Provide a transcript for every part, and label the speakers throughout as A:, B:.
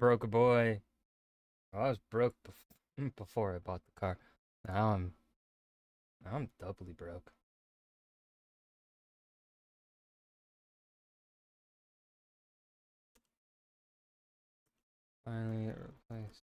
A: broke boy. I was broke before I bought the car. Now I'm doubly broke. Finally it replaced.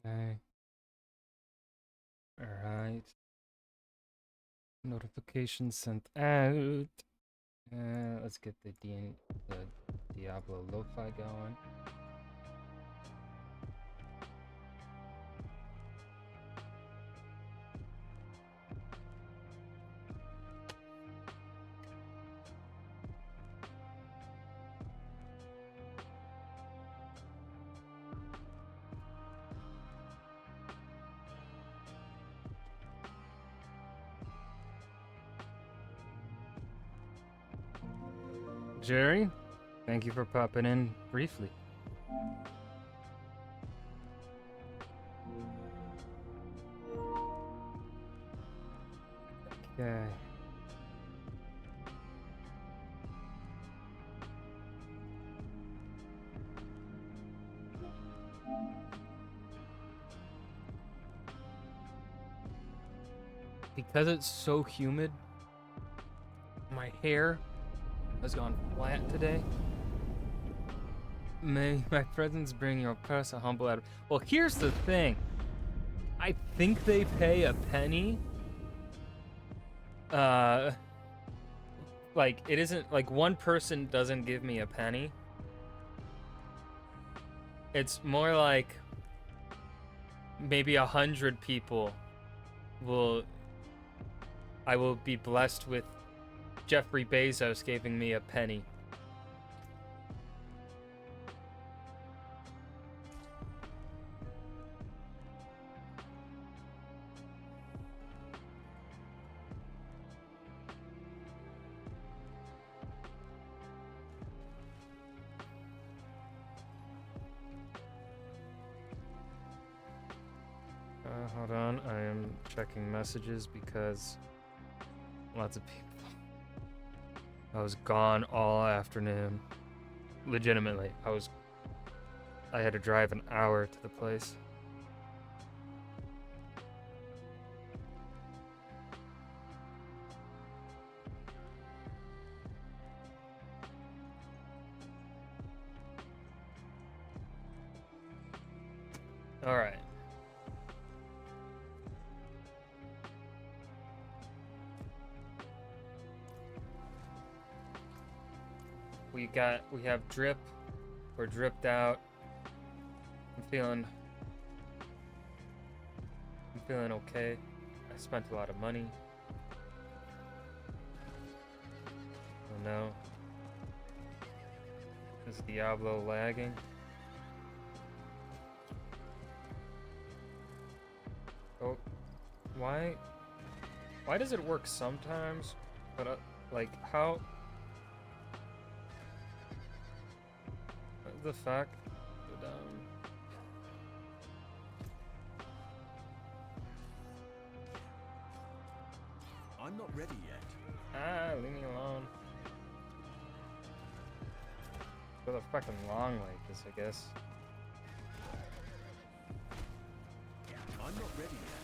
A: Okay. Alright. Notification sent out. Let's get the Diablo lo-fi going. Jerry, thank you for popping in briefly. Okay. Because it's so humid, my hair has gone flat today. May my presence bring your purse a humble out. Well, here's the thing. I think they pay a penny. Like, it isn't, like, one person doesn't give me a penny. It's more like maybe 100 people I will be blessed with Jeffrey Bezos giving me a penny. Hold on, I am checking messages because lots of people. I was gone all afternoon. Legitimately, I had to drive an hour to the place. All right. We have drip. We're dripped out. I'm feeling okay. I spent a lot of money. Oh no. Is Diablo lagging? Oh, why does it work sometimes? But like how? What the fuck? Go down.
B: I'm not ready yet.
A: Leave me alone. For the fucking long like this, I guess.
B: I'm not ready yet.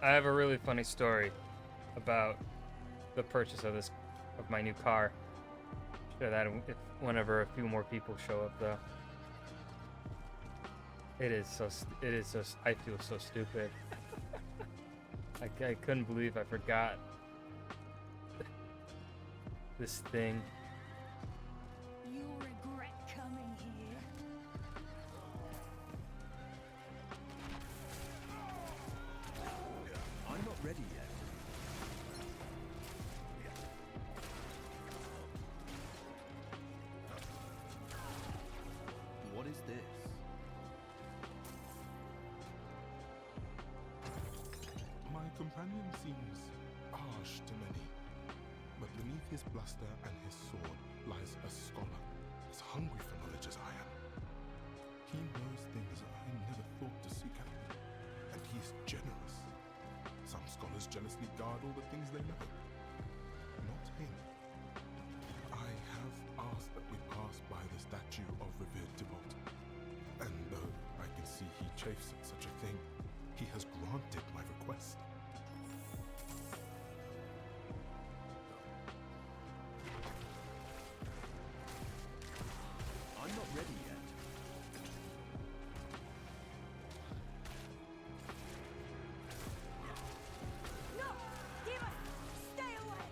A: I have a really funny story about the purchase of my new car. Share that whenever a few more people show up, though. It is so. I feel so stupid. I couldn't believe I forgot this thing.
C: You'll regret coming here.
B: I'm not ready yet. What is this?
D: My companion seems harsh to many, but beneath his bluster and his sword lies a scholar as hungry for knowledge as I am. He knows things I never thought to seek out, and he's generous. Some scholars jealously guard all the things they know. Not him. I have asked that we pass by the statue of revered Tybalt, and though I can see he chafes at such a thing, he has granted my request.
B: I'm not ready yet.
C: No! Demon! Stay away!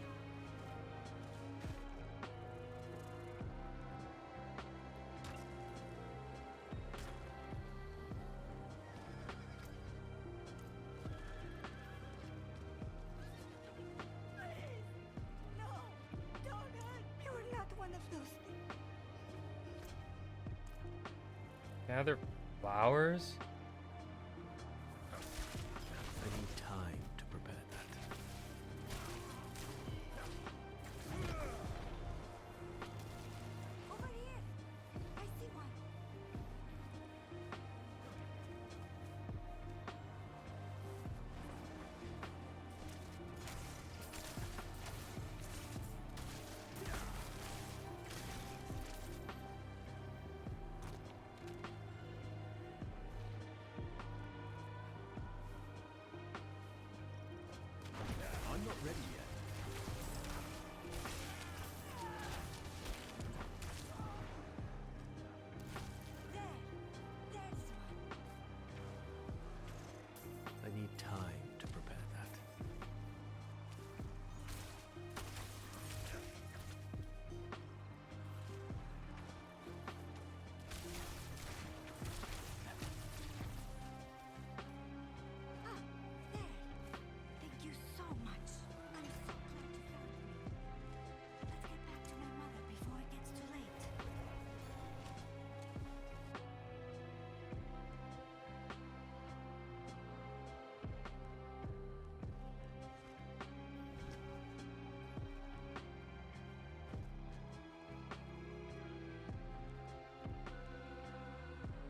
C: Please! No! Don't hurt! You're not one of those things.
A: Gather flowers?
B: I need time to prepare that.
C: Over here! I see one.
B: I'm not ready yet.
C: There! There's one.
B: I need time to prepare that.
C: Ah, there. Thank you so much. I'm so glad you found me. Let's get back to my mother before it gets too late.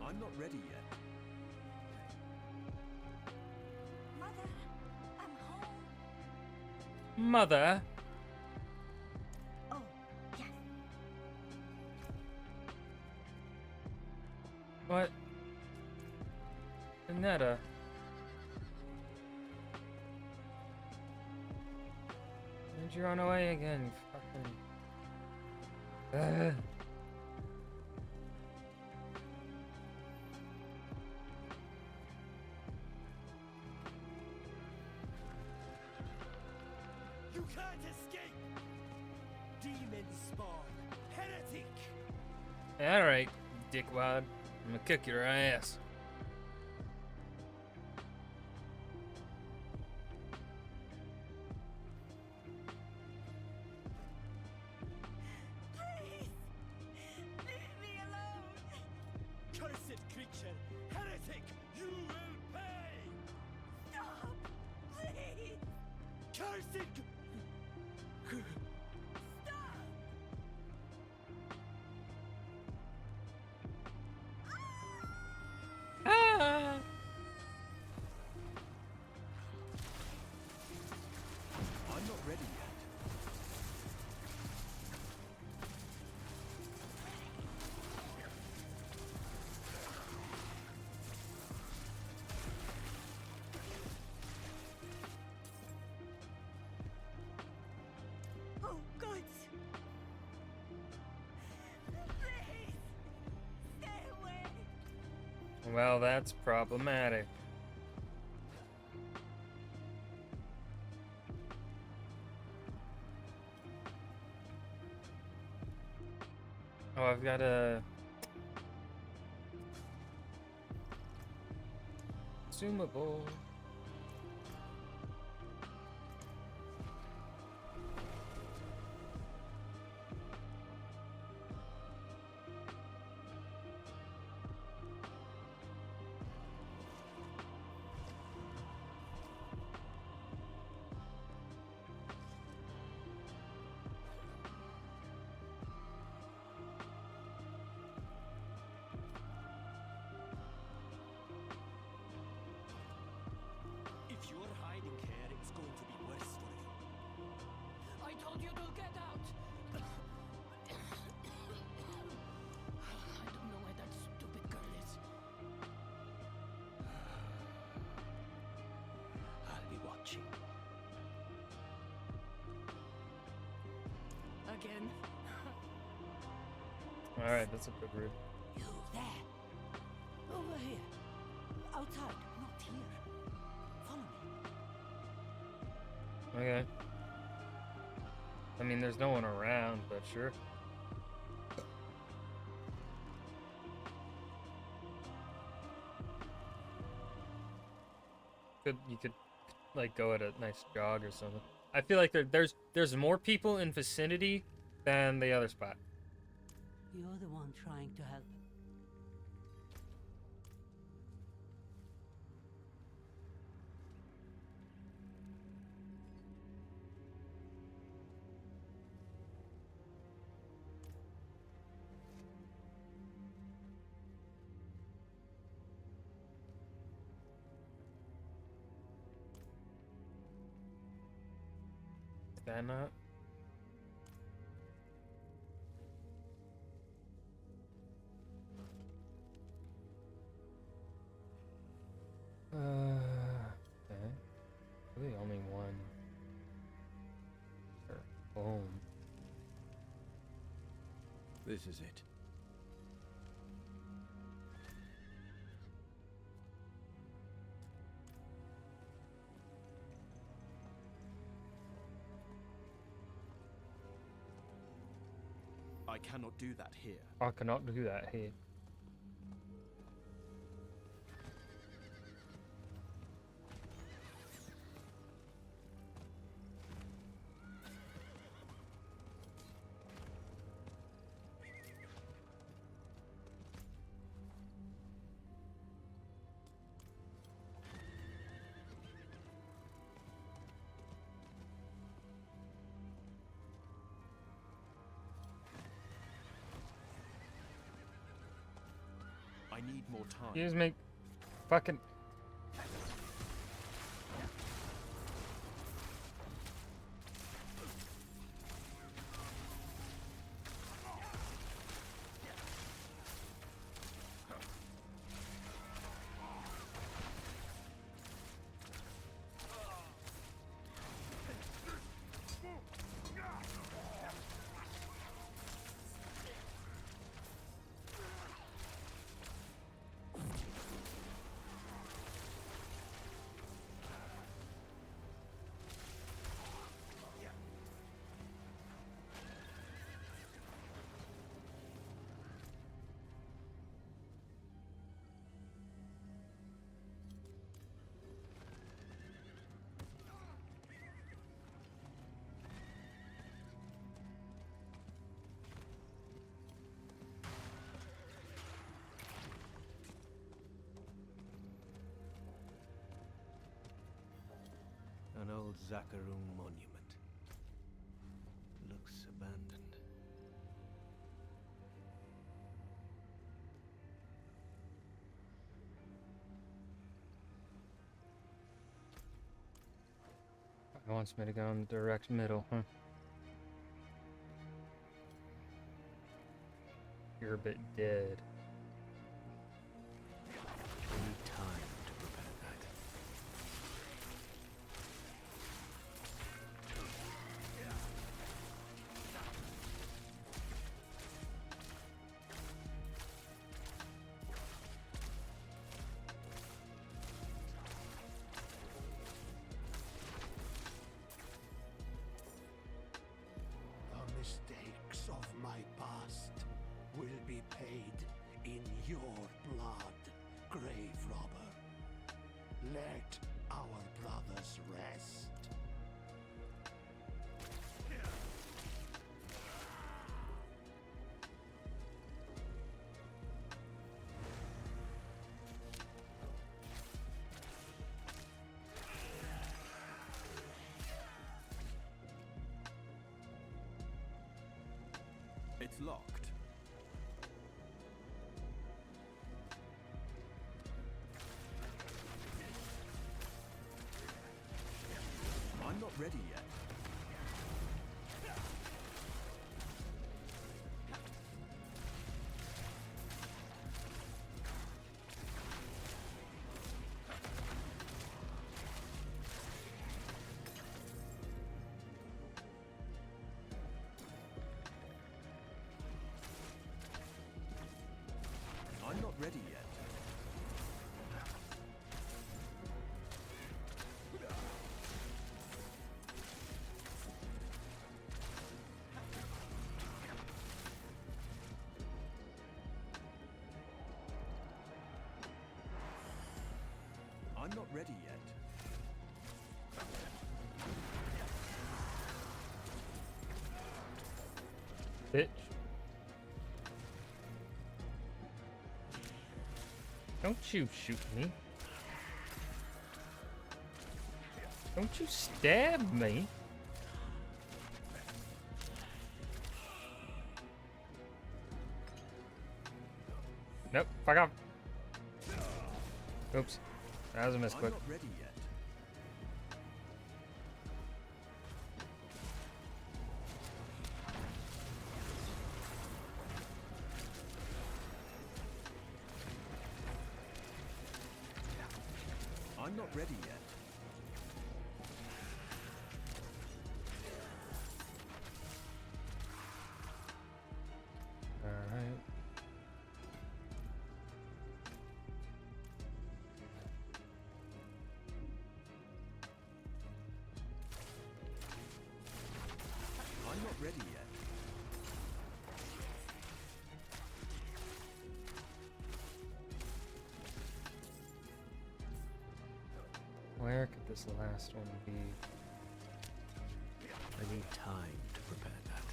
B: I'm not ready yet.
C: Mother, I'm home.
A: Mother?
C: Oh, yes.
A: What? Anetta? Why'd you run away again, you fucking... Ugh.
B: You can't escape! Demon spawn! Heretic!
A: Alright, dickwad. I'm gonna kick your ass.
C: Please! Leave me alone!
B: Cursed creature! Heretic! You will pay!
C: Stop! Please!
B: Cursed!
C: Stop!
A: Ah!
B: I'm not ready yet.
C: Oh, God! Please! Stay away!
A: Well, that's problematic. Oh, I've got a consumable.
B: If you're hiding here, it's going to be worse for you. I told you to get out! I don't know where that stupid girl is. I'll be watching. Again.
A: All right, that's a bit rude.
C: You there. Over here. Outside, not here. Follow me.
A: Okay. I mean, there's no one around, but sure. You could like go at a nice jog or something. I feel like there's more people in vicinity than the other spot.
C: You're the one trying to help.
A: Is that not? Okay. Really only one. Or home.
B: This is it. I cannot do that here.
A: I cannot do that here.
B: I need more time.
A: You just make fucking.
B: An old Zakarum monument. Looks abandoned.
A: He wants me to go in the direct middle, huh? You're a bit dead.
B: I need time to prepare that.
E: The mistakes of my past
B: your blood, grave robber. Let our brothers rest.
E: It's locked. I'm not ready yet. I'm not ready yet. I'm not ready yet.
A: Bitch. Don't you shoot me. Don't you stab me. Nope, fuck off. Oops. That was a
E: I'm
A: misclick.
E: not ready yet. I'm not ready yet.
A: Alright.
E: I'm not ready yet.
A: Where could this last one be?
E: I need time to prepare that.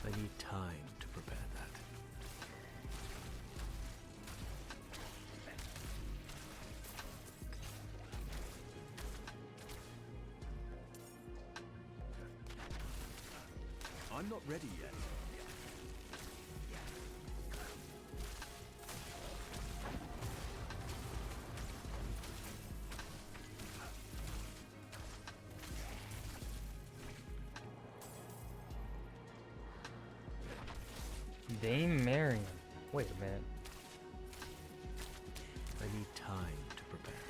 E: I need time to prepare that. I'm not ready yet.
A: Dame Marion. Wait a minute.
E: I need time to prepare that.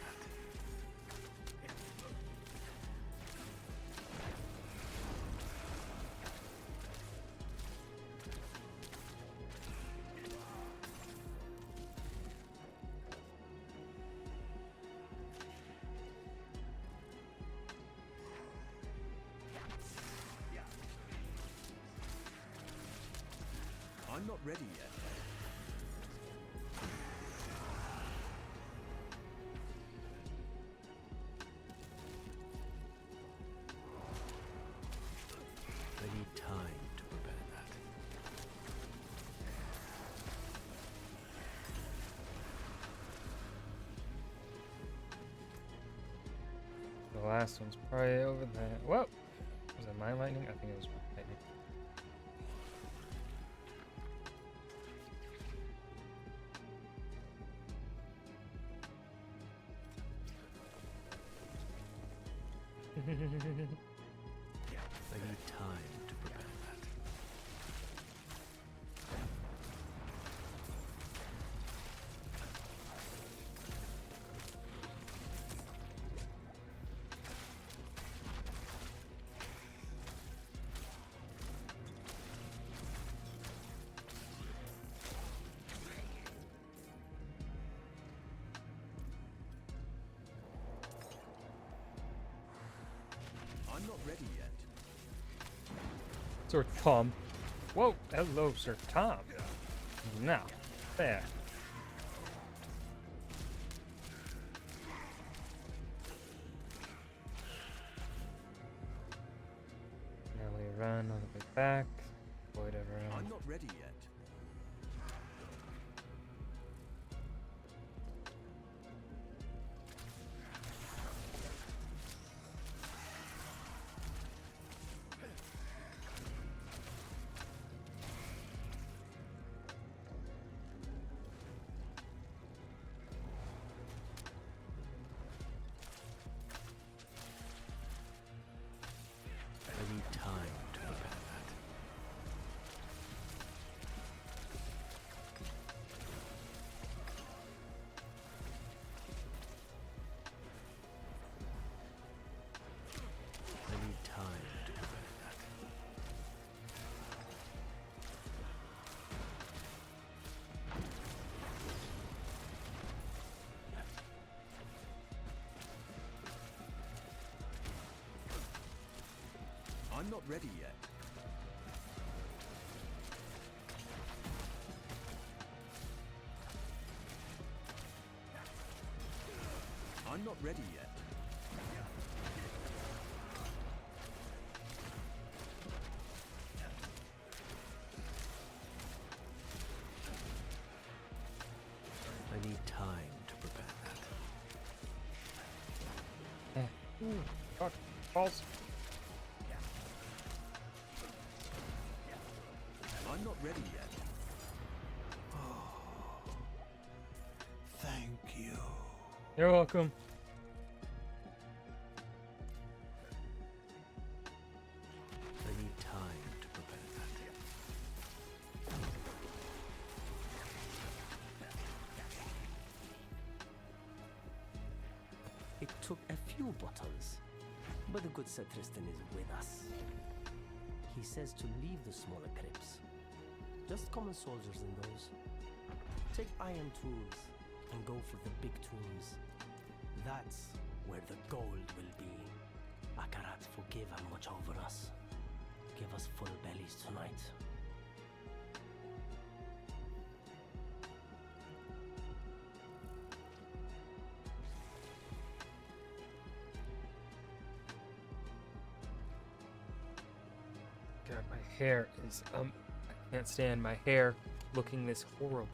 E: I'm not ready yet. I need time to prepare that.
A: The last one's probably over there. Whoa! Was that my lightning? I think it was my lightning.
E: I need time to prepare that. ready yet.
A: Sir Tom. Whoa, hello, Sir Tom. Now, there. Now we run all the way back. Avoid everyone.
E: I'm not ready yet. I need time to prepare that. I need time to prepare that. I'm not ready yet. I'm not ready yet. I need time to prepare that.
A: Ooh, fuck. False.
E: I'm not ready yet.
F: Thank you.
A: You're welcome.
E: I need time to prepare that.
B: It took a few bottles, but the good Sir Tristan is with us. He says to leave the smaller crypts. Just common soldiers in those. Take iron tools and go for the big tombs. That's where the gold will be. Akarat, forgive and watch over us. Give us full bellies tonight.
A: God, my hair is I can't stand my hair looking this horrible.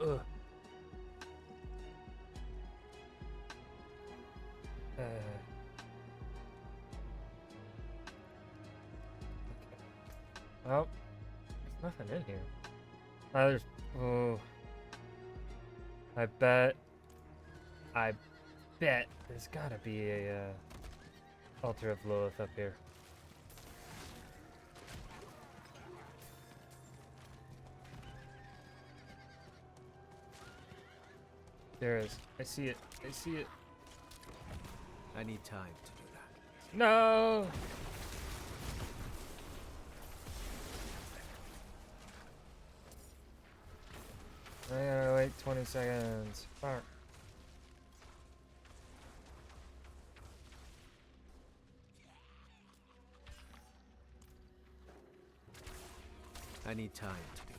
A: Ugh. Okay. Oh, there's nothing in here. There's. Oh. I bet there's gotta be a altar of Lilith up here. There is. I see it. I see it.
E: I need time to do that.
A: No! I gotta wait 20 seconds. Fuck.
E: I need time to do that.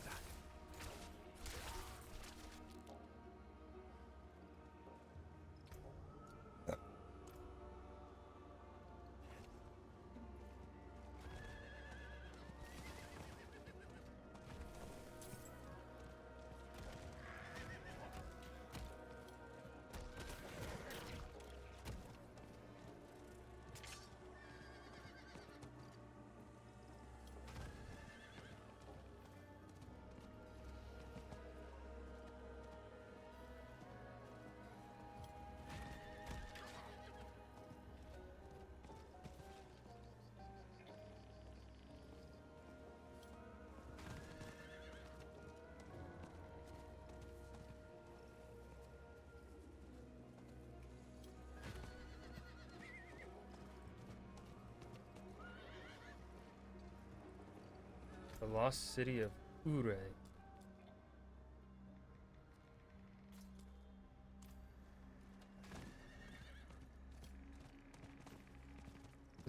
A: The lost city of Ure.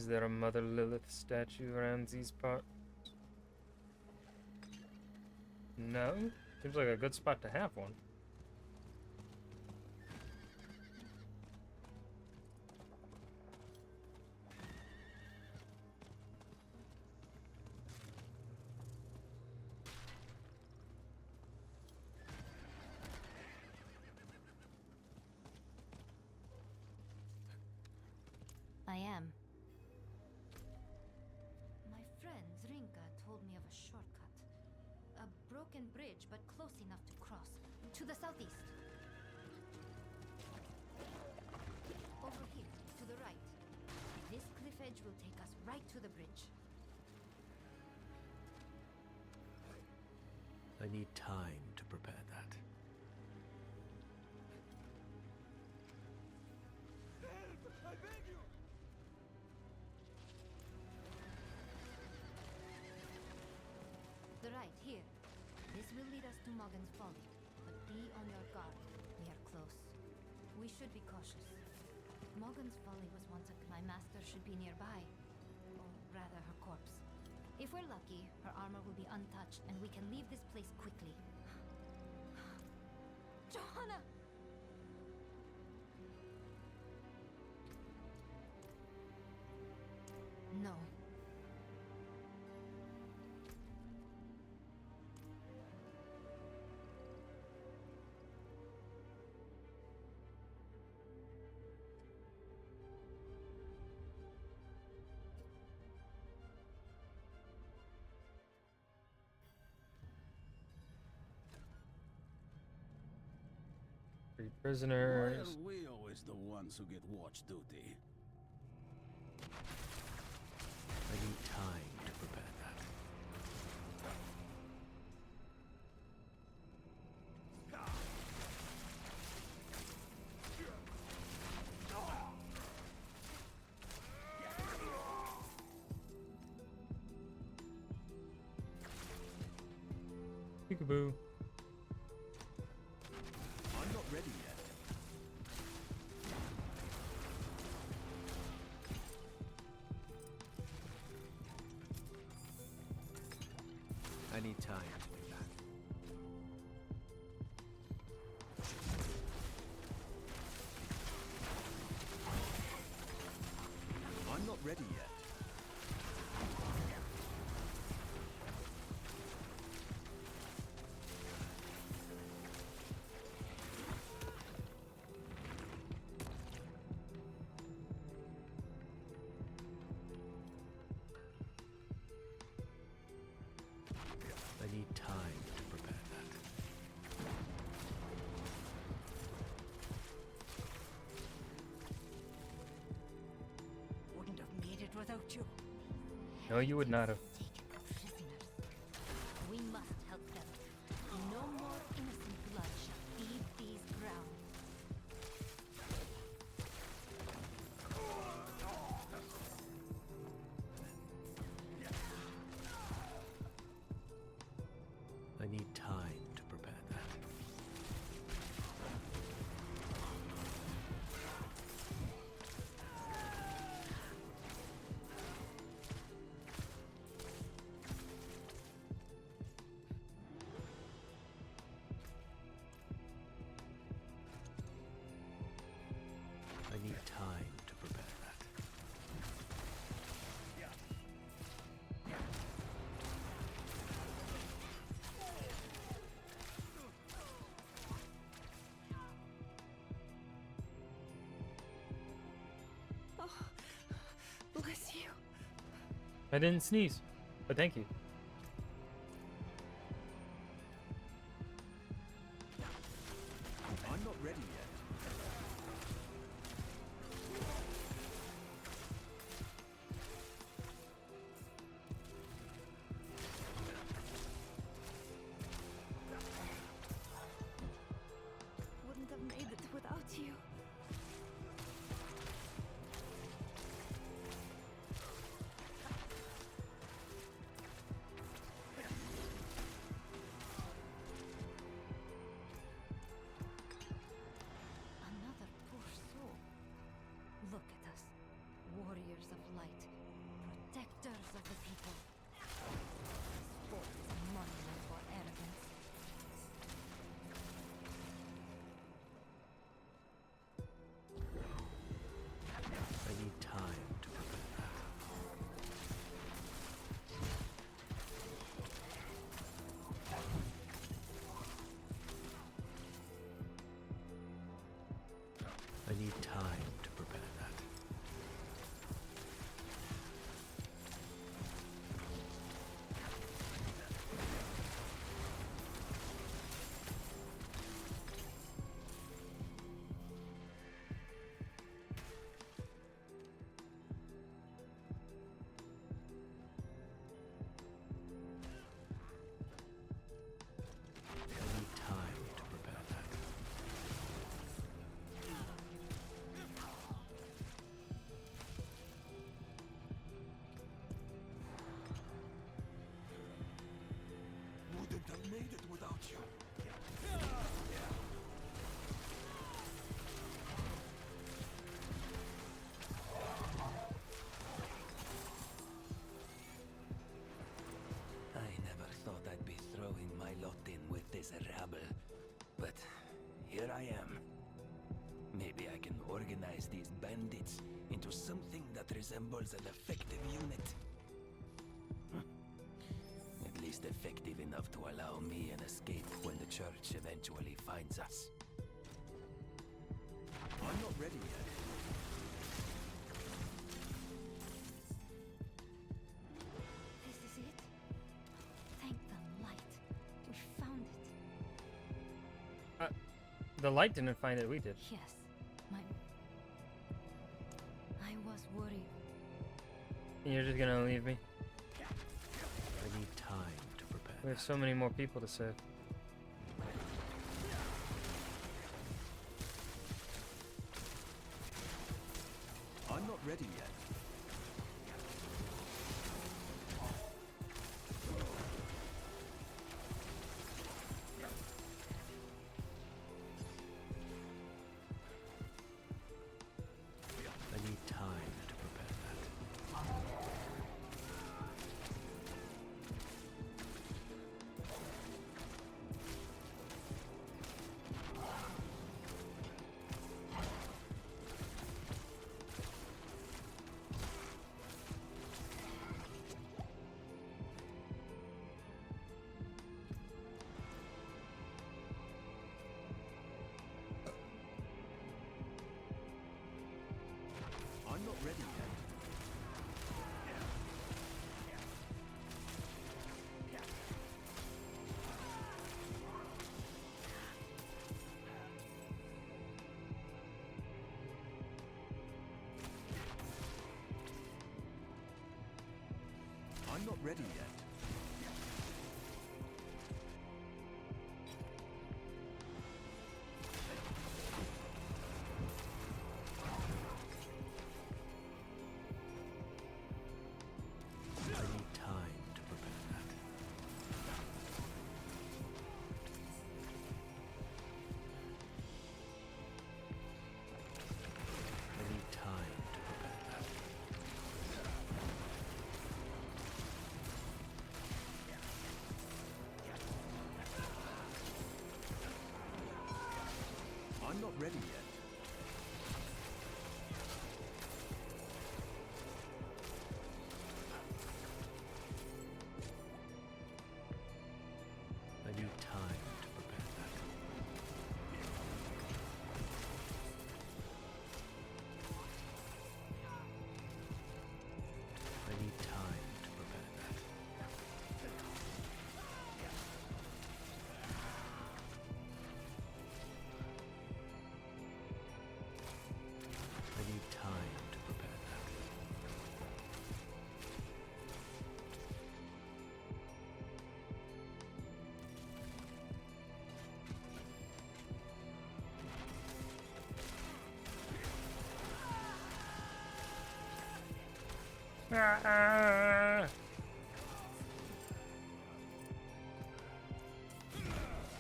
A: Is there a Mother Lilith statue around these parts? No? Seems like a good spot to have one.
C: I am. My friend Zrinka told me of a shortcut. A broken bridge, but close enough to cross. To the southeast. Over here, to the right. This cliff edge will take us right to the bridge.
E: I need time to prepare that.
C: The right, here. This will lead us to Morgan's Folly. But be on your guard. We are close. We should be cautious. Morgan's Folly was once my master should be nearby. Or rather, her corpse. If we're lucky, her armor will be untouched, and we can leave this place quickly. Johanna! No.
A: Free
F: Why
A: prisoners.
F: are we always the ones who get watch duty?
E: I need time to prepare that.
A: Peekaboo.
E: I'm not ready yet. I need time to do that. I'm not ready yet. I need time to prepare that.
C: Wouldn't have made it without you.
A: No, you would not have.
C: Taken the prisoners. We must help them. No more innocent blood shall feed these grounds.
E: I need time to prepare that. I need time to prepare that.
C: Bless you.
A: I didn't sneeze, but thank you.
E: I'm not ready yet.
C: Wouldn't have made it without you.
F: organize these bandits into something that resembles an effective unit. At least effective enough to allow me an escape when the church eventually finds us.
E: I'm not ready yet.
C: This is it. Thank the light. We found it.
A: The light didn't find it, we did.
C: Yes. I was worried.
A: And you're just gonna leave me?
E: I need time to prepare.
A: We have so many more people to save.
E: I'm not ready yet. I need time to prepare that. I'm not ready yet. I'm not ready yet. I need time to prepare that. I need time to prepare that. I'm not ready yet. I need time to prepare that. I need time to prepare that. I need time to prepare that.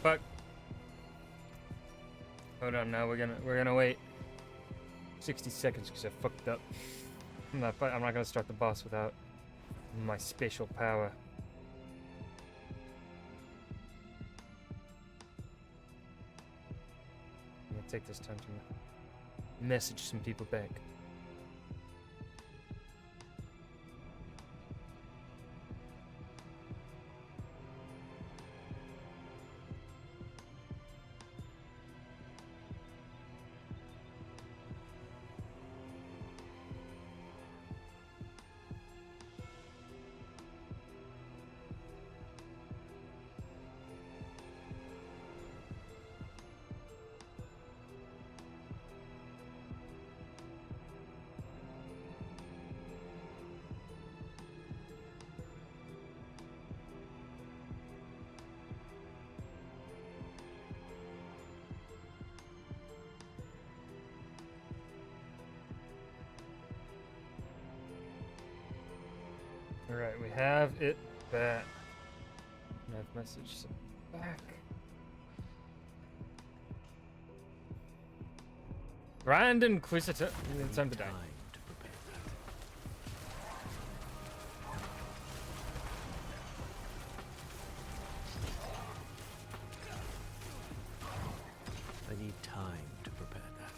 A: Fuck. Hold on, now we're gonna wait 60 seconds because I fucked up. I'm not gonna start the boss without my spatial power. I'm gonna take this time to message some people back. Alright, we have it back. I've messaged some back. Grand Inquisitor. It's time to die.
E: Time to prepare that. I need time to prepare that.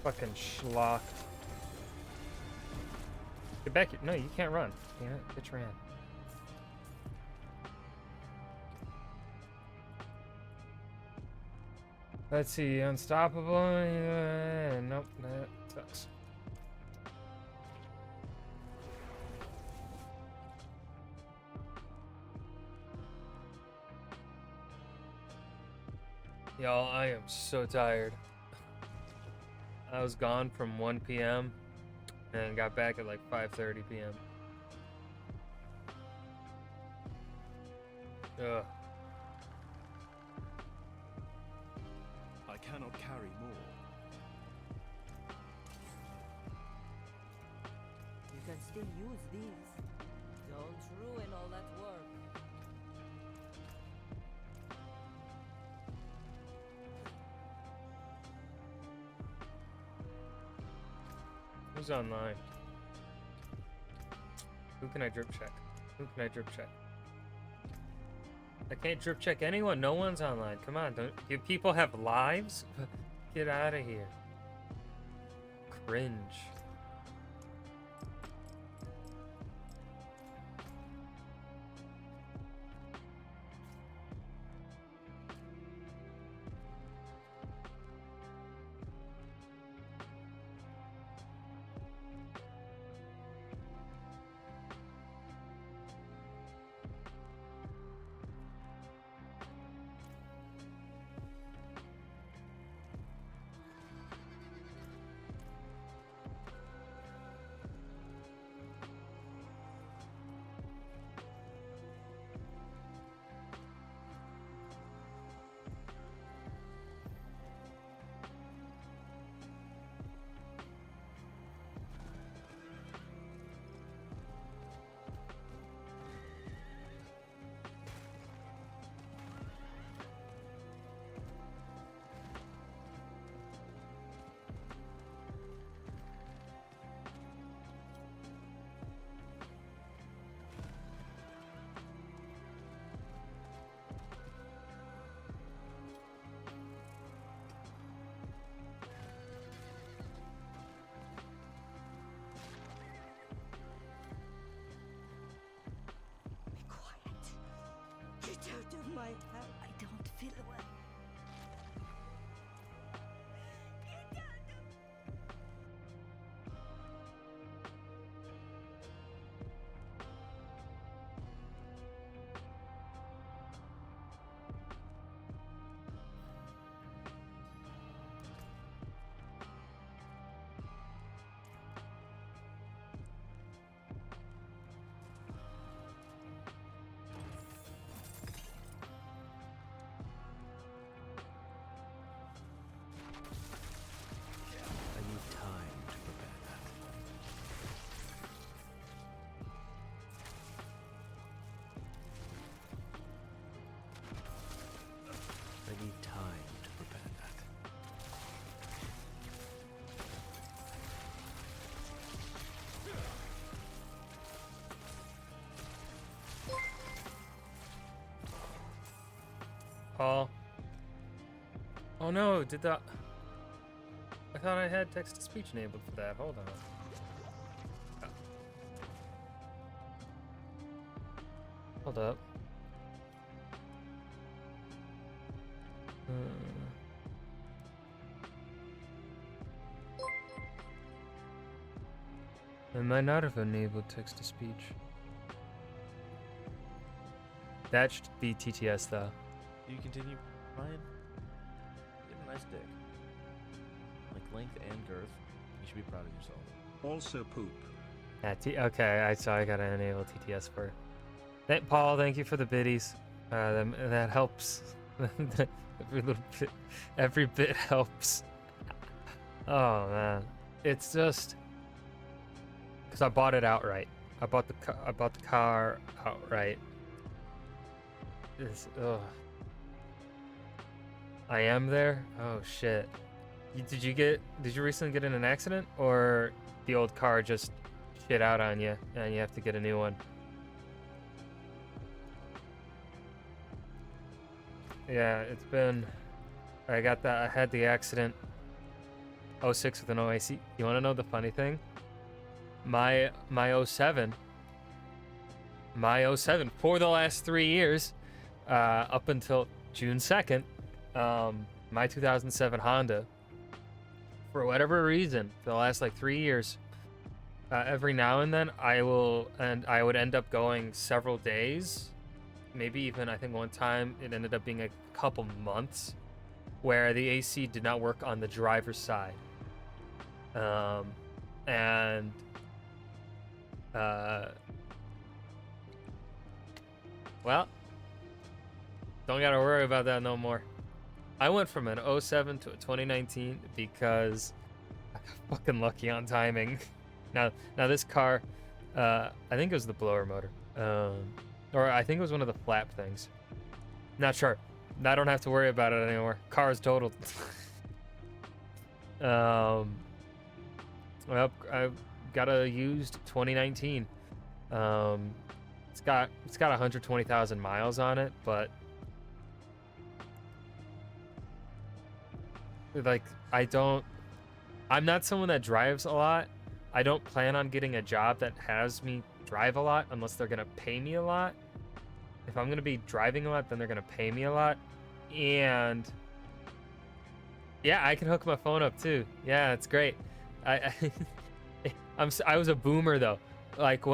A: Fucking schlock. Get back here. No, you can't run. Damn it. Bitch ran. Let's see. Unstoppable. Nope. That sucks. Y'all, I am so tired. I was gone from 1 p.m. and got back at like 5:30 p.m. Ugh.
E: I cannot carry more.
G: You can still use these. Don't ruin all that work.
A: Who's online? Who can I drip check? Who can I drip check? I can't drip check anyone. No one's online. Come on, don't you people have lives? Get out of here. Cringe.
G: Be quiet. Get out of my house. I don't feel well. Get out of...
E: I need time to prepare that. I need time to prepare that.
A: Paul. Oh no, did that... I thought I had text-to-speech enabled for that. Hold on. Oh. Hold up. I might not have enabled text-to-speech. That should be TTS though.
H: Do you continue, Ryan? You have a nice dick. Like length and girth. You should be proud of yourself.
I: Also poop.
A: Yeah, okay, I saw I gotta enable TTS for... Paul, thank you for the biddies. That helps. Every bit helps. Oh man, it's just because I bought it outright. I bought the car outright. Ugh. I am there. Oh shit. Did you recently get in an accident, or the old car just shit out on you and you have to get a new one? Yeah, it's been... I had the accident 06 with an OAC. You want to know the funny thing? My 07 for the last 3 years, up until June 2nd, my 2007 Honda, for whatever reason, for the last like 3 years, every now and then I would end up going several days, maybe even I think one time it ended up being a couple months, where the AC did not work on the driver's side. And well, don't gotta worry about that no more. I went from an 07 to a 2019 because I got fucking lucky on timing. Now this car, I think it was the blower motor, or I think it was one of the flap things. Not sure. I don't have to worry about it anymore. Car is totaled. Well, I've got a used 2019. It's got 120,000 miles on it, but like I'm not someone that drives a lot. I don't plan on getting a job that has me drive a lot unless they're gonna pay me a lot. If I'm gonna be driving a lot, then they're gonna pay me a lot. And yeah, I can hook my phone up too. Yeah, it's great. I was a boomer though. Like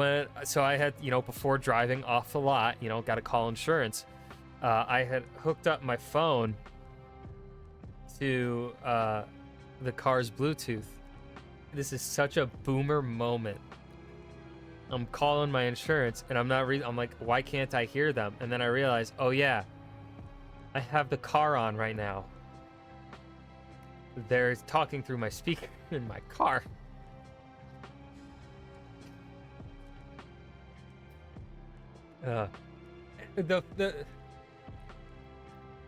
A: so I had, before driving off the lot, got to call insurance. I had hooked up my phone to the car's Bluetooth. This is such a boomer moment. I'm calling my insurance and I'm like, why can't I hear them? And then I realize, oh yeah, I have the car on right now. They're talking through my speaker in my car. I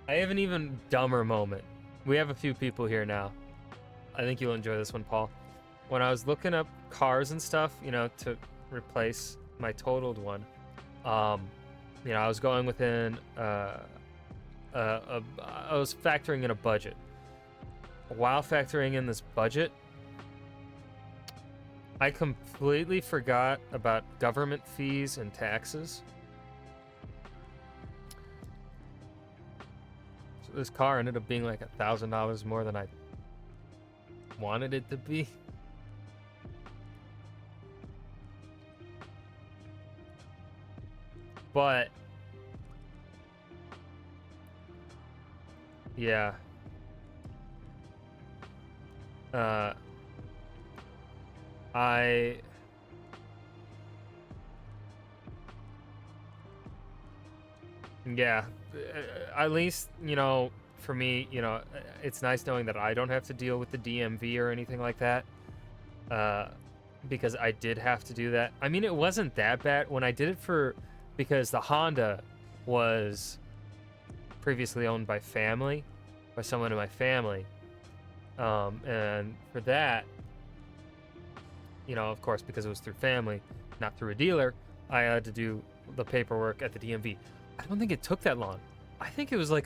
A: have an even dumber moment. We have a few people here now. I think you'll enjoy this one, Paul. When I was looking up cars and stuff, to replace my totaled one, I was going within I was factoring in a budget. While factoring in this budget, I completely forgot about government fees and taxes. So this car ended up being like $1,000 more than I wanted it to be. But yeah. Yeah, at least, for me, it's nice knowing that I don't have to deal with the DMV or anything like that, because I did have to do that. I mean, it wasn't that bad when I did it because the Honda was previously owned by someone in my family, and for that, of course, because it was through family, not through a dealer, I had to do the paperwork at the DMV. I don't think it took that long. I think it was I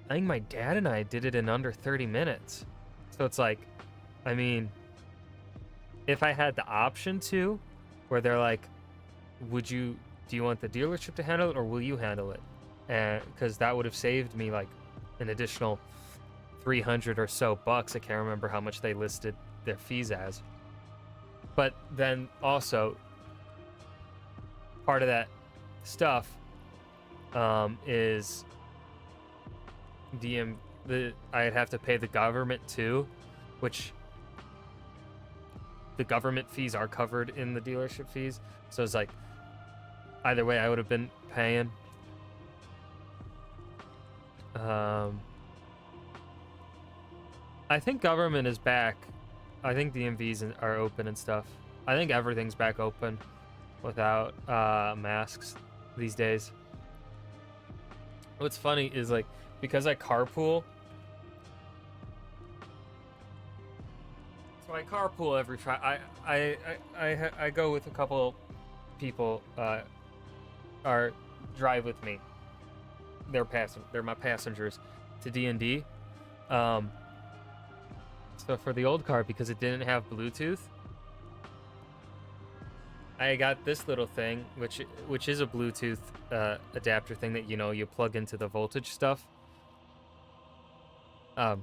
A: think my dad and I did it in under 30 minutes. So it's like, I mean, if I had the option to, where they're like, do you want the dealership to handle it or will you handle it? And because that would have saved me like an additional $300 or so bucks. I can't remember how much they listed their fees as. But then also, part of that stuff is I'd have to pay the government too, which the government fees are covered in the dealership fees. So it's like, either way, I would have been paying. I think government is back. I think DMVs are open and stuff. I think everything's back open without masks these days. What's funny is because I carpool. So I carpool every Friday. I go with a couple people or drive with me. They're my passengers to D&D. So for the old car, because it didn't have Bluetooth, I got this little thing, which is a Bluetooth adapter thing that you plug into the voltage stuff. I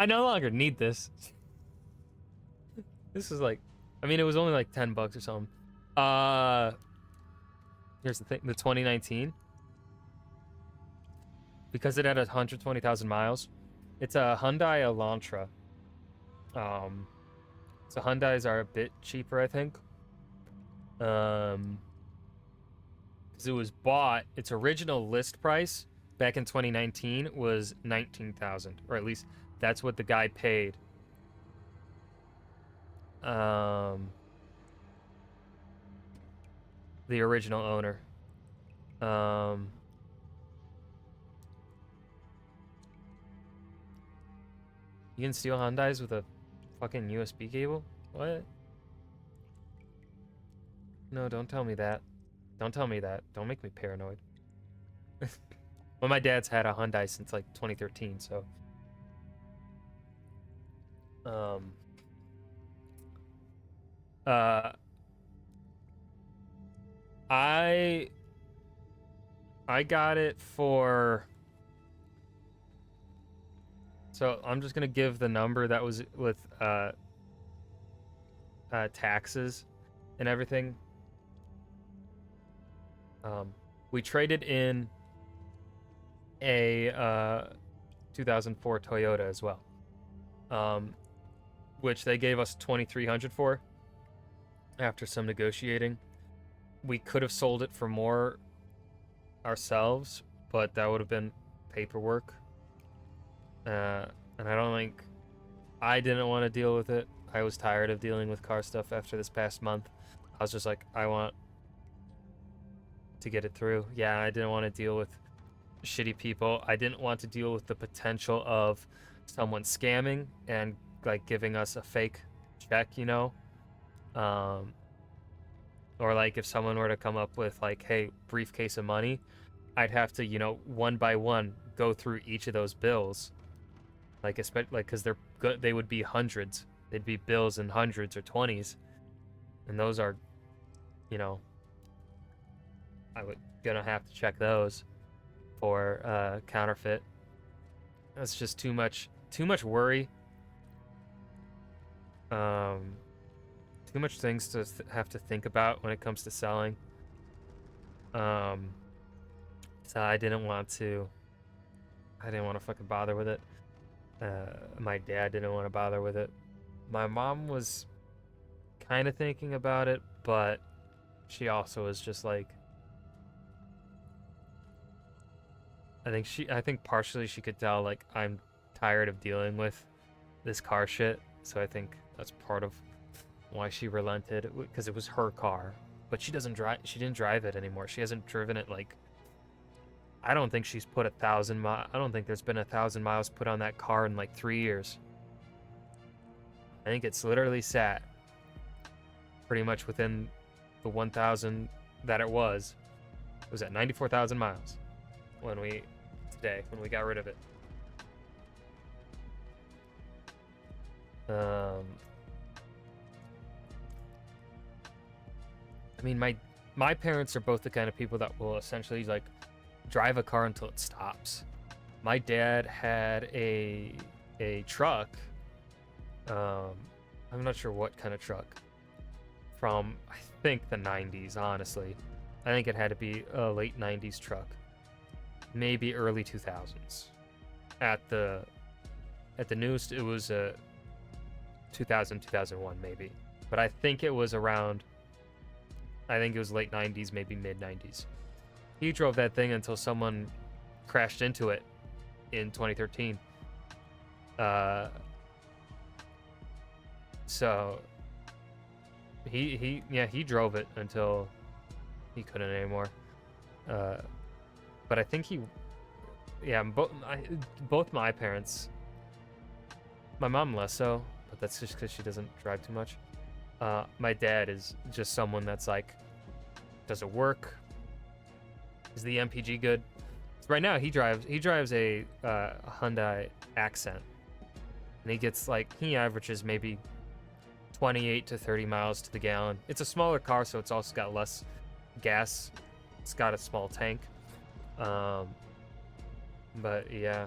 A: no longer need this. This is like, I mean, it was only like $10 or something. Here's the thing: the 2019, because it had 120,000 miles. It's a Hyundai Elantra. So Hyundais are a bit cheaper, I think. Because it was bought, its original list price back in 2019 was 19,000, or at least that's what the guy paid. The original owner. You can steal Hyundais with a fucking USB cable? What? No, don't tell me that. Don't tell me that. Don't make me paranoid. Well, my dad's had a Hyundai since like 2013, so. I got it for. So I'm just gonna give the number that was with taxes and everything. We traded in a 2004 Toyota as well, which they gave us $2,300 for after some negotiating. We could have sold it for more ourselves, but that would have been paperwork. And I didn't want to deal with it. I was tired of dealing with car stuff after this past month. I was just like, I want to get it through. Yeah, I didn't want to deal with shitty people. I didn't want to deal with the potential of someone scamming and like giving us a fake check, or like if someone were to come up with like, hey, briefcase of money, I'd have to, one by one go through each of those bills, like especially like because they're good, they would be hundreds. They'd be bills in hundreds or 20s, and those are, I would gonna have to check those for counterfeit. That's just too much worry. Too much things to have to think about when it comes to selling. So I didn't want to fucking bother with it. My dad didn't want to bother with it. My mom was kind of thinking about it, but she also was just like, I think partially she could tell like I'm tired of dealing with this car shit, so I think that's part of why she relented, because it was her car, but she didn't drive it anymore. She hasn't driven it like, I don't think she's put 1,000 miles. I don't think there's been 1,000 miles put on that car in like 3 years. I think it's literally sat pretty much within the 1,000 that it was. It was at 94,000 miles when we got rid of it. I mean, my parents are both the kind of people that will essentially like drive a car until it stops. My dad had a truck. I'm not sure what kind of truck. From I think the 90s, honestly. I think it had to be a late 90s truck. Maybe early 2000s. At the newest, it was a 2000, 2001 maybe. But I think it was late 90s, maybe mid 90s. He drove that thing until someone crashed into it in 2013. So he drove it until he couldn't anymore. But I think both my parents, my mom less so, but that's just because she doesn't drive too much. My dad is just someone that's like, does it work? Is the MPG good? Right now he drives a Hyundai Accent, and he averages maybe 28 to 30 miles to the gallon. It's a smaller car, so it's also got less gas. It's got a small tank. But yeah.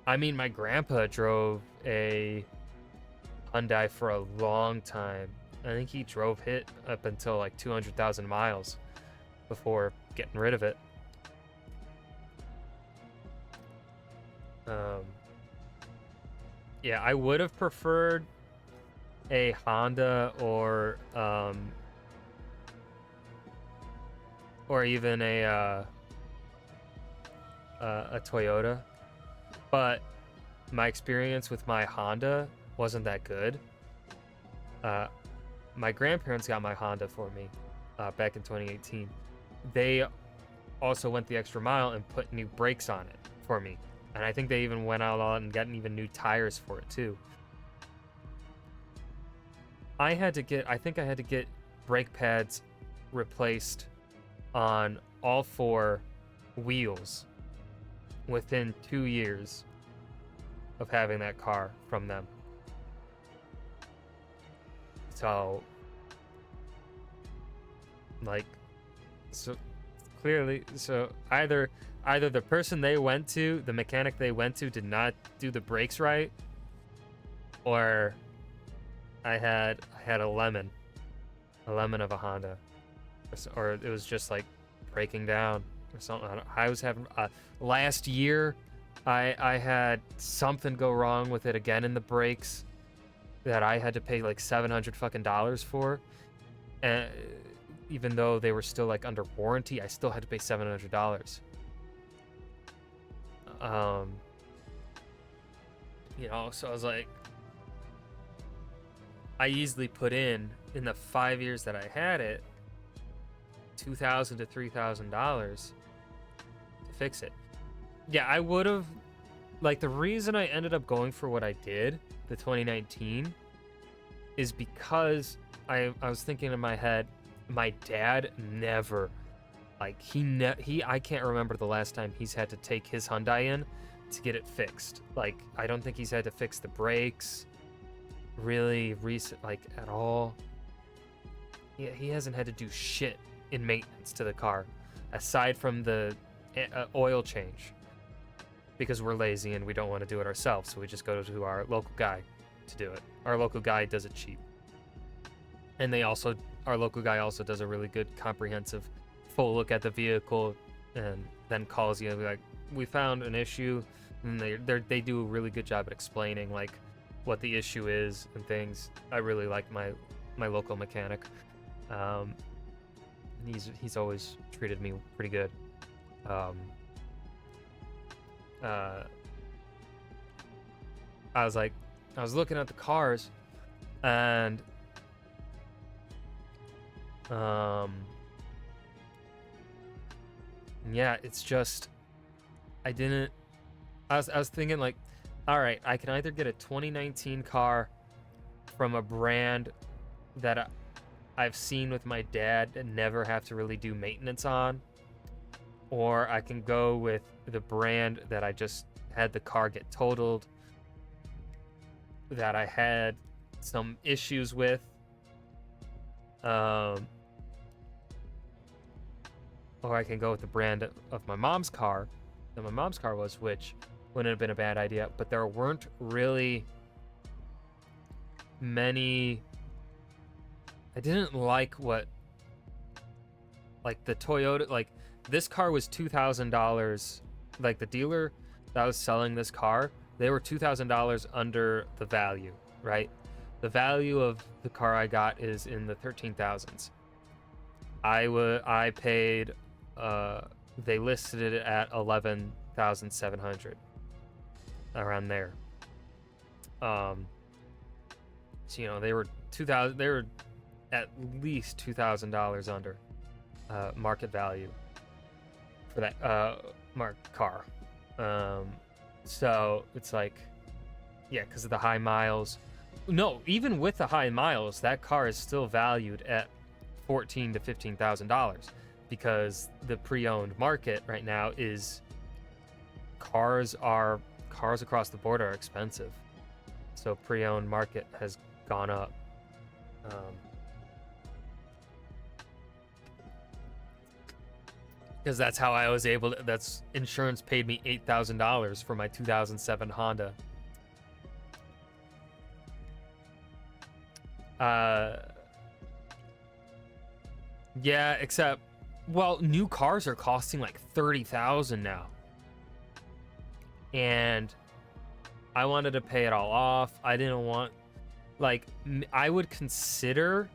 A: I mean, my grandpa drove a Hyundai for a long time. I think he drove it up until like 200,000 miles before getting rid of it. Yeah, I would have preferred a Honda or even a Toyota, but my experience with my Honda wasn't that good. My grandparents got my Honda for me back in 2018. They also went the extra mile and put new brakes on it for me. And I think they even went out and got even new tires for it too. I think I had to get brake pads replaced on all 4 wheels within 2 years of having that car from them. So, clearly, either the person they went to, the mechanic they went to, did not do the brakes right, or I had a lemon of a Honda, or it was just like breaking down or something. I was having last year, I had something go wrong with it again in the brakes that I had to pay like $700 for, and even though they were still like under warranty, I still had to pay $700. So I was like, I easily put in the 5 years that I had it, $2,000 to $3,000 to fix it. Yeah, I would have, the reason I ended up going for what I did, the 2019, is because I was thinking in my head, my dad never, I can't remember the last time he's had to take his Hyundai in to get it fixed. I don't think he's had to fix the brakes really recent, at all. Yeah, he hasn't had to do shit in maintenance to the car aside from the oil change, because we're lazy and we don't want to do it ourselves, so we just go to our local guy to do it. Our local guy does it cheap, and our local guy also does a really good comprehensive full look at the vehicle, and then calls you and be like, we found an issue, and they do a really good job at explaining what the issue is and things. I really like my local mechanic. He's always treated me pretty good. I was looking at the cars, and yeah, it's just I was thinking all right, I can either get a 2019 car from a brand that I've seen with my dad and never have to really do maintenance on, or I can go with the brand that I just had the car get totaled, that I had some issues with. Or I can go with the brand of my mom's car that my mom's car was, which wouldn't have been a bad idea, but there weren't really many. I didn't like the Toyota, this car was $2,000. The dealer that was selling this car, they were $2,000 under the value, right? The value of the car I got is in the 13,000s. I paid, they listed it at 11,700, around there. So they were at least $2,000 under market value for that marked car. So it's because of the high miles. No, even with the high miles, that car is still valued at $14,000 to $15,000, because the pre-owned market right now is cars cars across the board are expensive. So pre-owned market has gone up. Because that's how I was able to, that's insurance paid me $8,000 for my 2007 Honda. Yeah, except, well, new cars are costing like $30,000 now. And I wanted to pay it all off. I didn't want, like, I would consider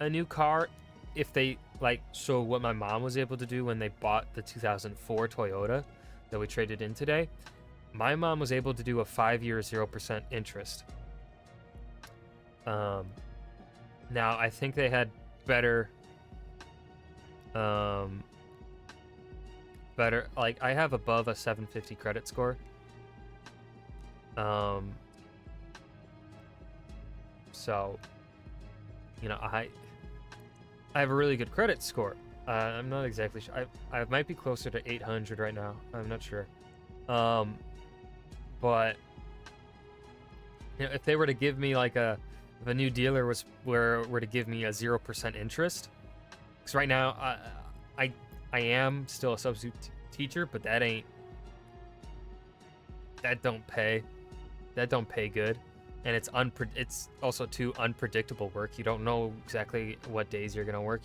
A: a new car if they, like, so what my mom was able to do when they bought the 2004 Toyota that we traded in today, my mom was able to do a 5-year 0% interest. Now I think they had better, like, I have above a 750 credit score. So, you know, I have a really good credit score. I'm not exactly sure. I might be closer to 800 right now. I'm not sure. But you know, if they were to give me like if a new dealer were to give me a 0% interest, because right now I am still a substitute teacher, but that don't pay good. And it's also too unpredictable work. You don't know exactly what days you're gonna work.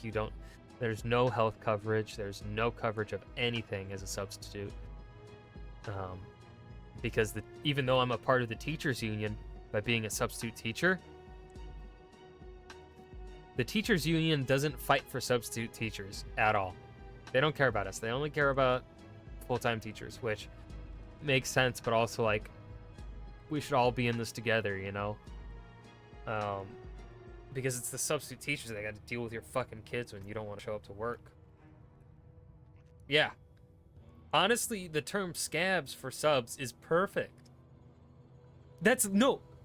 A: There's no health coverage. There's no coverage of anything as a substitute. Because even though I'm a part of the teachers union by being a substitute teacher, the teachers union doesn't fight for substitute teachers at all. They don't care about us. They only care about full-time teachers, which makes sense, but also like, we should all be in this together, you know? Because it's the substitute teachers that got to deal with your fucking kids when you don't want to show up to work. Yeah. Honestly, the term scabs for subs is perfect.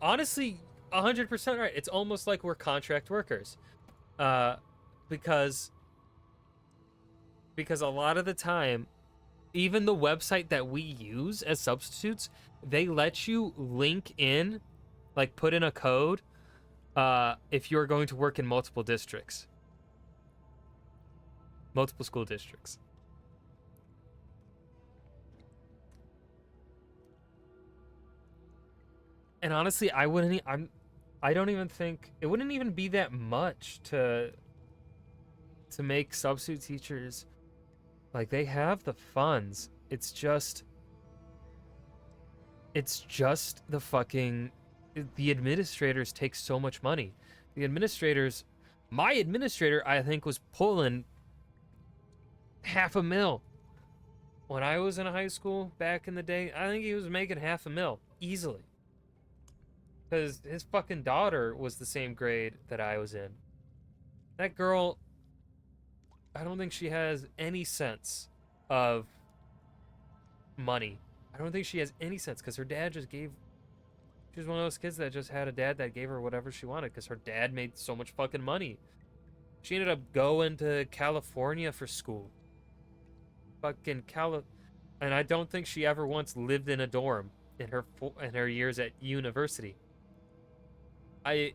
A: Honestly, 100% right. It's almost like we're contract workers. Because a lot of the time, even the website that we use as substitutes, they let you link in, like put in a code, if you're going to work in multiple school districts. And honestly, I don't even think it wouldn't even be that much to make substitute teachers, like, they have the funds. It's just the administrators take so much money. My administrator, I think, was pulling $500,000 when I was in high school back in the day. I think he was making $500,000 easily, because his fucking daughter was the same grade that I was in. That girl, I don't think she has any sense of money. I don't think she has any sense, because her dad just gave... She was one of those kids that just had a dad that gave her whatever she wanted, because her dad made so much fucking money. She ended up going to California for school. And I don't think she ever once lived in a dorm in her years at university. I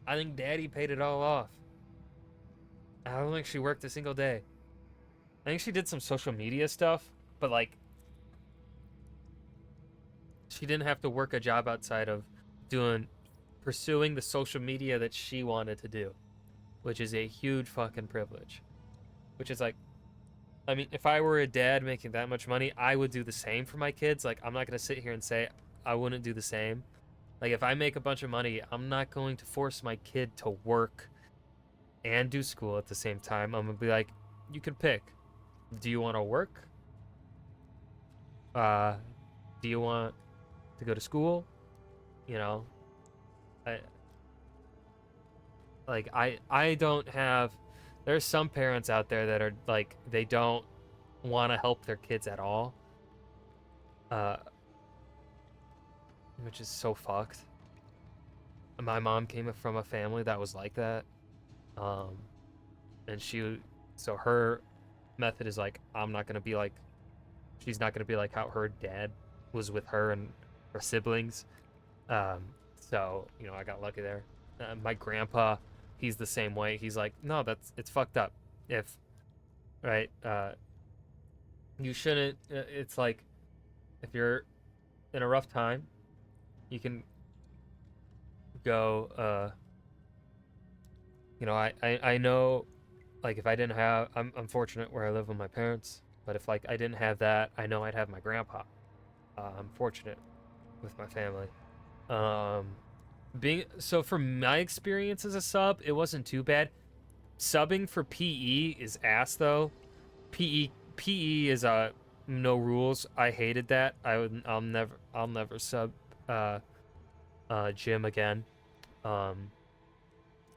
A: think daddy paid it all off. I don't think she worked a single day. I think she did some social media stuff, but like, she didn't have to work a job outside of pursuing the social media that she wanted to do, which is a huge fucking privilege. Which is like, I mean, if I were a dad making that much money, I would do the same for my kids. Like, I'm not going to sit here and say I wouldn't do the same. Like, if I make a bunch of money, I'm not going to force my kid to work and do school at the same time. I'm going to be like, you can pick. Do you want to work? Do you want to go to school? You know, I don't have... There's some parents out there that are like, they don't want to help their kids at all. Which is so fucked. My mom came from a family that was like that. And so her method is like, she's not going to be like how her dad was with her and her siblings. So I got lucky there. My grandpa, he's the same way. He's like, no, it's fucked up. If right, you shouldn't. It's like if you're in a rough time, you can go. I know, like if I didn't have, I'm fortunate where I live with my parents. But if like I didn't have that, I know I'd have my grandpa. I'm fortunate with my family. From my experience as a sub, it wasn't too bad. Subbing for PE is ass though. PE is no rules. I hated that. I'll never sub gym again.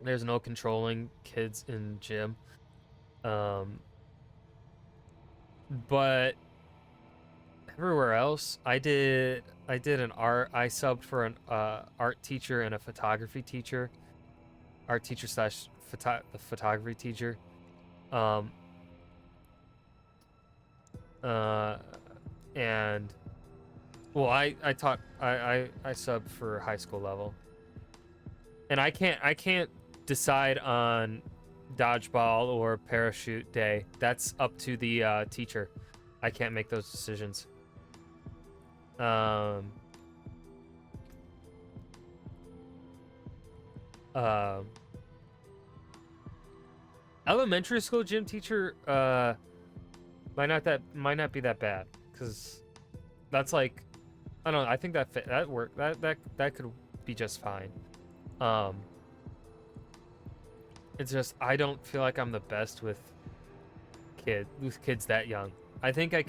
A: There's no controlling kids in gym. But everywhere else, I subbed for an art teacher and a photography teacher. Art teacher slash photography teacher. And well, I subbed for high school level. And I can't decide on dodgeball or parachute day. That's up to the teacher. I can't make those decisions. Elementary school gym teacher might not be that bad, because that's like, I don't know, I think that could be just fine. It's just I don't feel like I'm the best with kids that young. I think I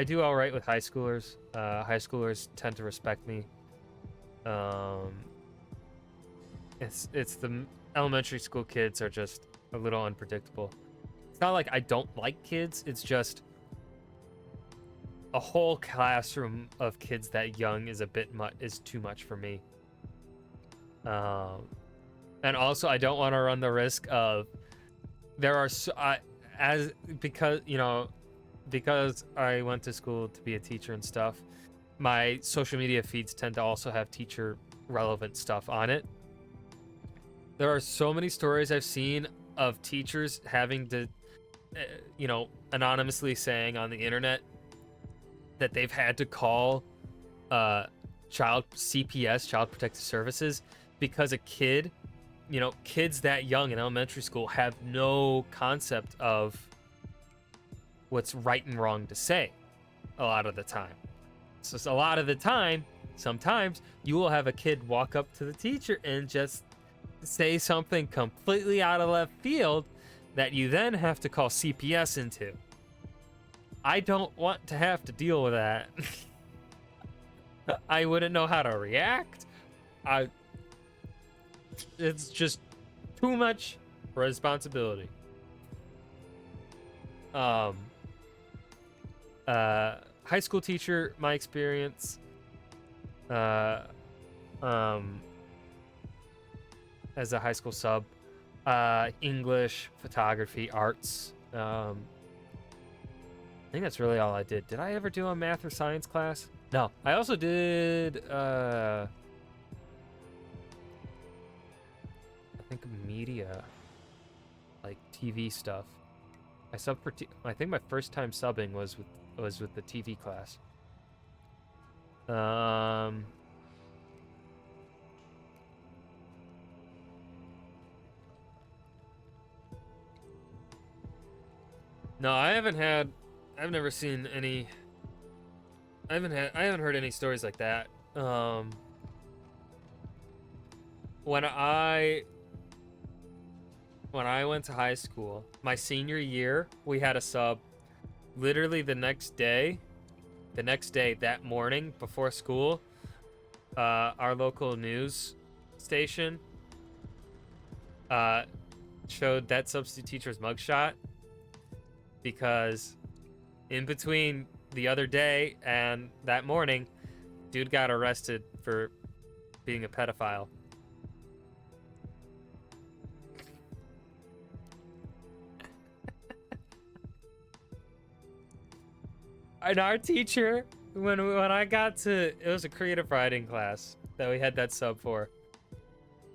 A: do all right with high schoolers. High schoolers tend to respect me. It's the elementary school kids are just a little unpredictable. It's not like I don't like kids. It's just a whole classroom of kids that young is too much for me. And also I don't want to run the risk of because I went to school to be a teacher and stuff. My social media feeds tend to also have teacher relevant stuff on it. There are so many stories I've seen of teachers having to, anonymously saying on the internet that they've had to call Child Protective Services, because a kid, kids that young in elementary school have no concept of what's right and wrong to say a lot of the time. So a lot of the time, sometimes you will have a kid walk up to the teacher and just say something completely out of left field that you then have to call CPS into. I don't want to have to deal with that. I wouldn't know how to react. It's just too much responsibility. High school teacher, my experience, as a high school sub, English, photography, arts. I think that's really all I did. Did I ever do a math or science class? No. I also did, I think media, like TV stuff. I subbed for I think my first time subbing was with the TV class. No, I've never seen any. I haven't heard any stories like that. When I went to high school, my senior year, we had a sub. Literally the next day, that morning before school, our local news station showed that substitute teacher's mugshot, because in between the other day and that morning, dude got arrested for being a pedophile. And our teacher, when I got to, it was a creative writing class that we had that sub for.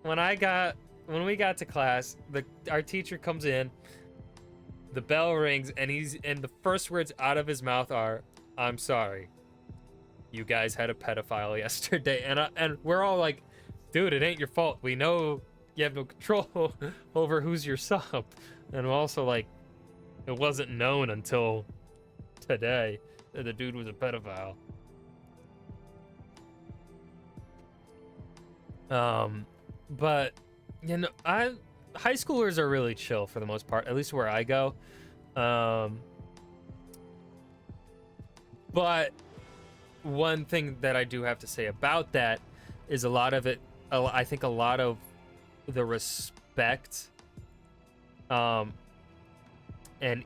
A: When we got to class, our teacher comes in, the bell rings, and the first words out of his mouth are, "I'm sorry. You guys had a pedophile yesterday." And we're all like, "Dude, it ain't your fault. We know you have no control over who's your sub." And we're also like, it wasn't known until today that the dude was a pedophile. But you know, high schoolers are really chill for the most part, at least where I go. But one thing that I do have to say about that is a lot of it, I think a lot of the respect and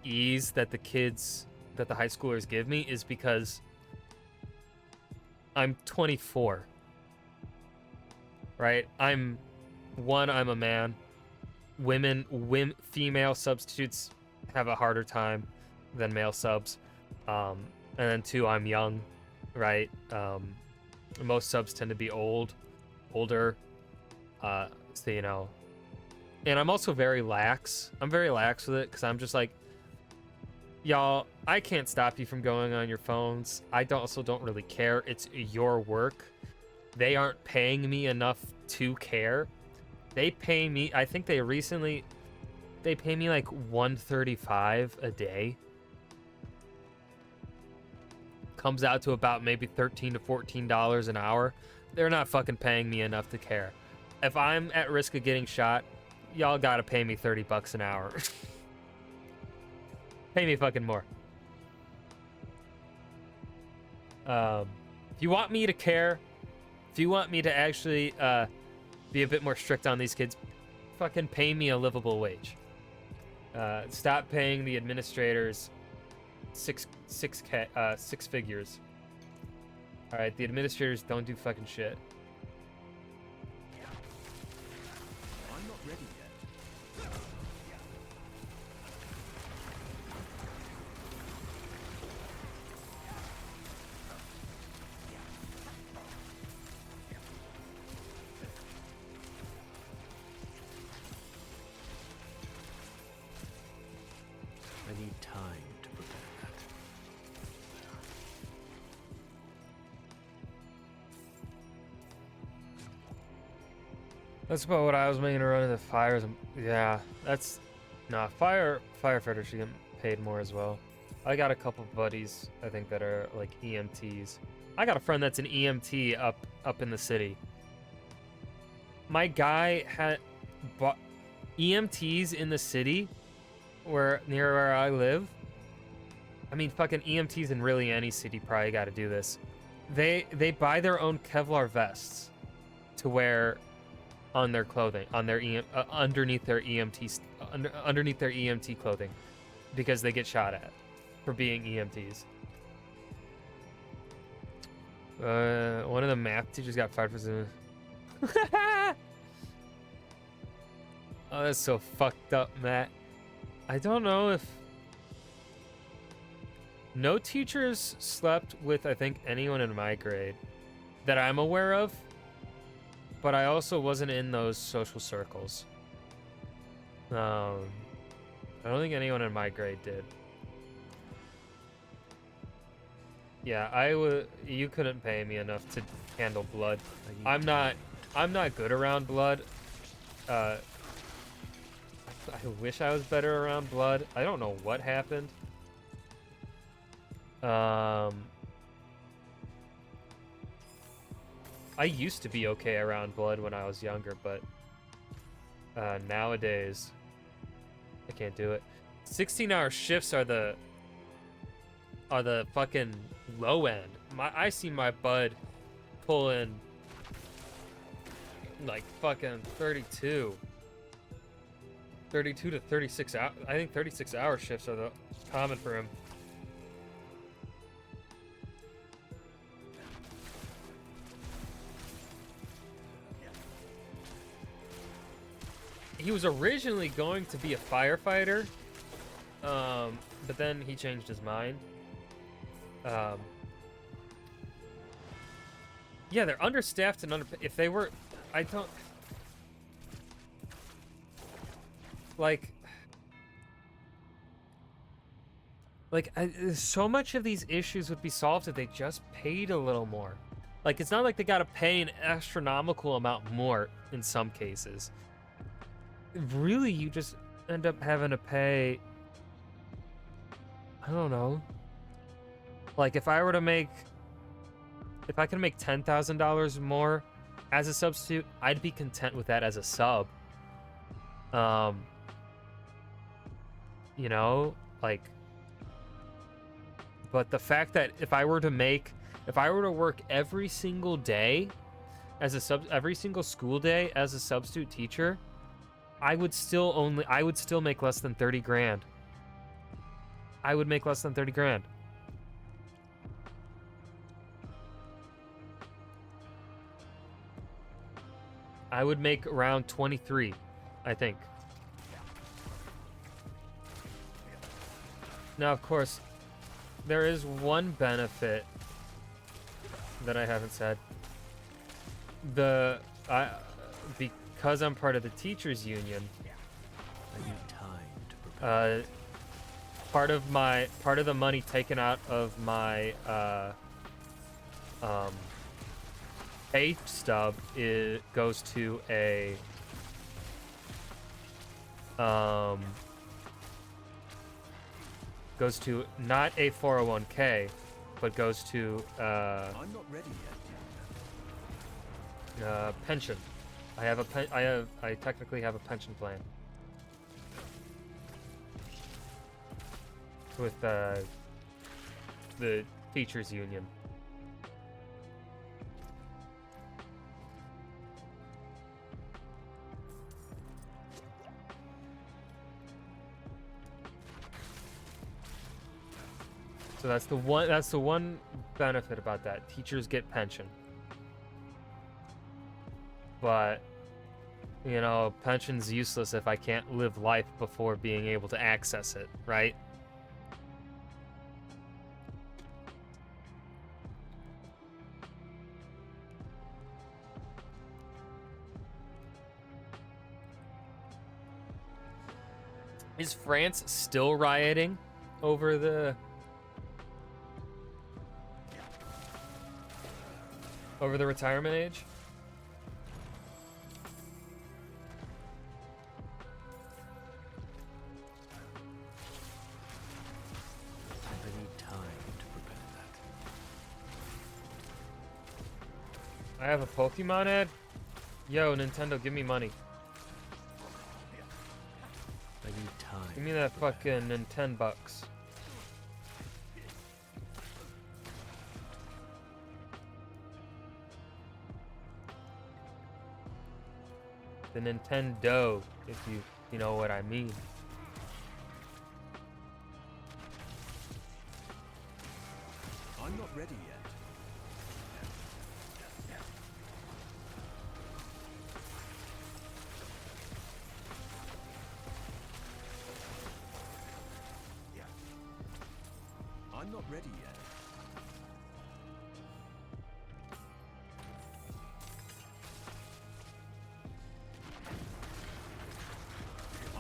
A: ease that the high schoolers give me is because I'm 24, right? I'm a man. Female substitutes have a harder time than male subs. And then 2, I'm young, right? Most subs tend to be older. So, you know, and I'm also very lax. I'm very lax with it because I'm just like, y'all, I can't stop you from going on your phones. I also don't really care. It's your work. They aren't paying me enough to care. They pay me, I think they pay me like $135 a day. Comes out to about maybe $13 to $14 an hour. They're not fucking paying me enough to care. If I'm at risk of getting shot, y'all gotta pay me $30 an hour. Pay me fucking more. If you want me to care, if you want me to actually be a bit more strict on these kids, fucking pay me a livable wage. Stop paying the administrators six figures. All right, the administrators don't do fucking shit.
F: I'm not ready yet.
E: I need time to prepare that.
A: That's about what I was making to run into fires. Yeah, that's nah. Firefighters should get paid more as well. I got a couple buddies I think that are like EMTs. I got a friend that's an EMT up in the city. My guy had bought EMTs in the city, near where I live. I mean, fucking EMTs in really any city probably got to do this. They buy their own Kevlar vests to wear on their clothing, on their underneath their EMT clothing, because they get shot at for being EMTs. One of the math teachers got fired for some. Oh, that's so fucked up, Matt. I don't know if no teachers slept with, I think, anyone in my grade that I'm aware of. But I also wasn't in those social circles. I don't think anyone in my grade did. Yeah, you couldn't pay me enough to handle blood. I'm not good around blood. I wish I was better around blood. I don't know what happened. I used to be okay around blood when I was younger, but nowadays I can't do it. 16-hour shifts are the fucking low end. I see my bud pulling like fucking 32 to 36 hours. I think 36-hour shifts are the common for him. He was originally going to be a firefighter, but then he changed his mind. Yeah, they're understaffed and if they were, I don't like so much of these issues would be solved if they just paid a little more. Like, it's not like they gotta pay an astronomical amount more in some cases. Really, you just end up having to pay, I don't know. Like, if I can make $10,000 more as a substitute, I'd be content with that as a sub. You know, like, but the fact that if I were to work every single day every single school day as a substitute teacher, I would still make less than 30 grand. I would make less than 30 grand. I would make around 23, I think. Now, of course, there is one benefit that I haven't said. Because I'm part of the teachers union,
E: I need time to prepare.
A: part of the money taken out of my pay stub goes to a goes to not a 401k, but goes to
F: I'm not ready yet.
A: pension. I technically have a pension plan with the teachers union. So that's the one benefit about that. Teachers get pension. But, you know, pension's useless if I can't live life before being able to access it, right? Is France still rioting over the retirement age?
E: I need time to prepare that.
A: I have a Pokemon ad? Yo, Nintendo, give me money.
E: I need time.
A: Give me that fucking $10. The Nintendo, if you know what I mean.
F: I'm not ready yet. I'm not ready yet.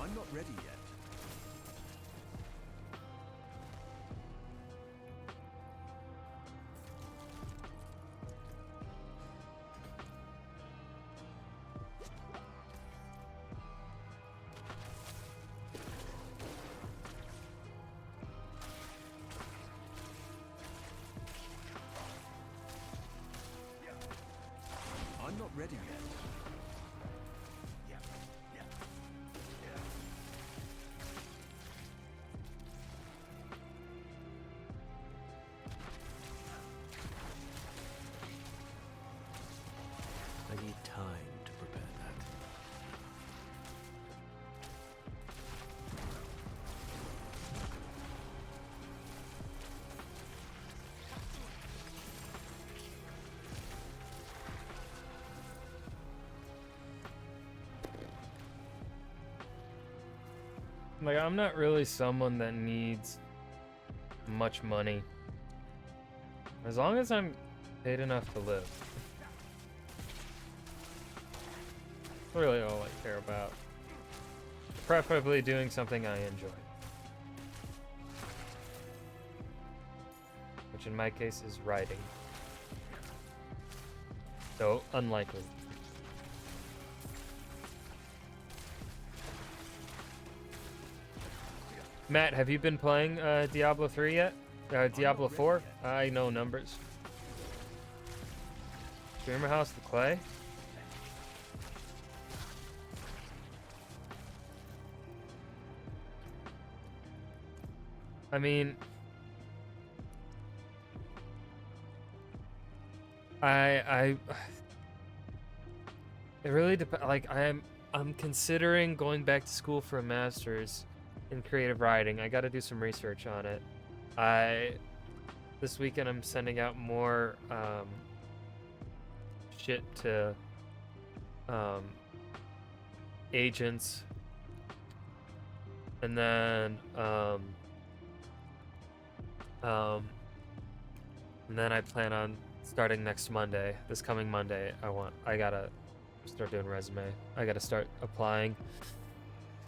F: I'm not ready yet. I'm not ready yet.
E: I need time to prepare that.
A: Like, I'm not really someone that needs much money. As long as I'm paid enough to live. really all I care about. Preferably doing something I enjoy. Which in my case is writing. So, unlikely. Matt, have you been playing Diablo 3 yet? Diablo 4? I know numbers. Do you remember House of the Clay? I mean, it really depends. Like, I'm considering going back to school for a master's in creative writing. I got to do some research on it. This weekend I'm sending out more shit to agents, and then I plan on starting next Monday, this coming Monday. I gotta start doing resume. I gotta start applying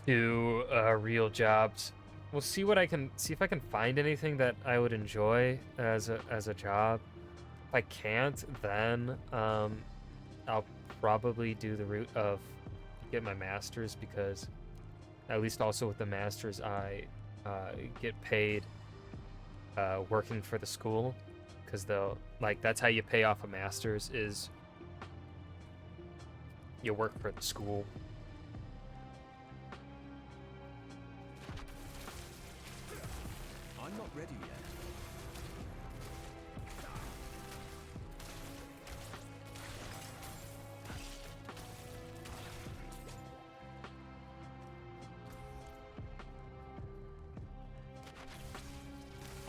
A: to real jobs. We'll see what I can see if I can find anything that I would enjoy as a job. If I can't, then I'll probably do the route of get my master's, because at least also with the master's I get paid working for the school, because they'll that's how you pay off a master's, is you work for the school.
F: I'm not ready yet.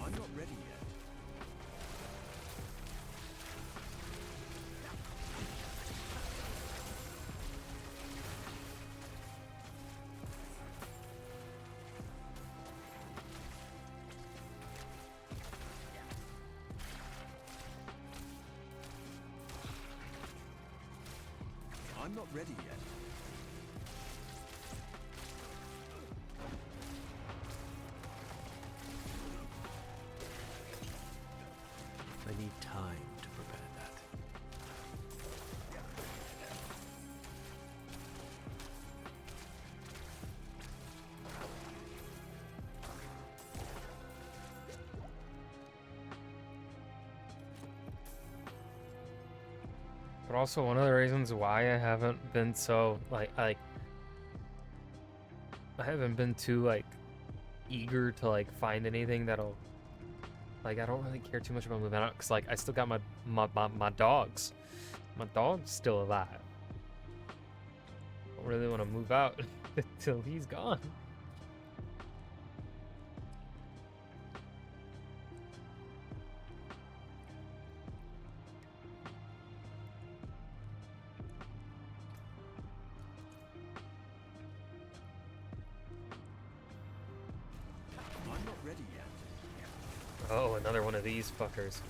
F: I'm not ready yet. I'm not ready yet.
E: I need time to prepare that.
A: But also one of the reasons why I haven't been so I haven't been too eager to find anything that'll I don't really care too much about moving out, because I still got my dogs. My dog's still alive. I don't really want to move out until he's gone.
F: I'm not ready yet.
A: Oh, another one of these fuckers.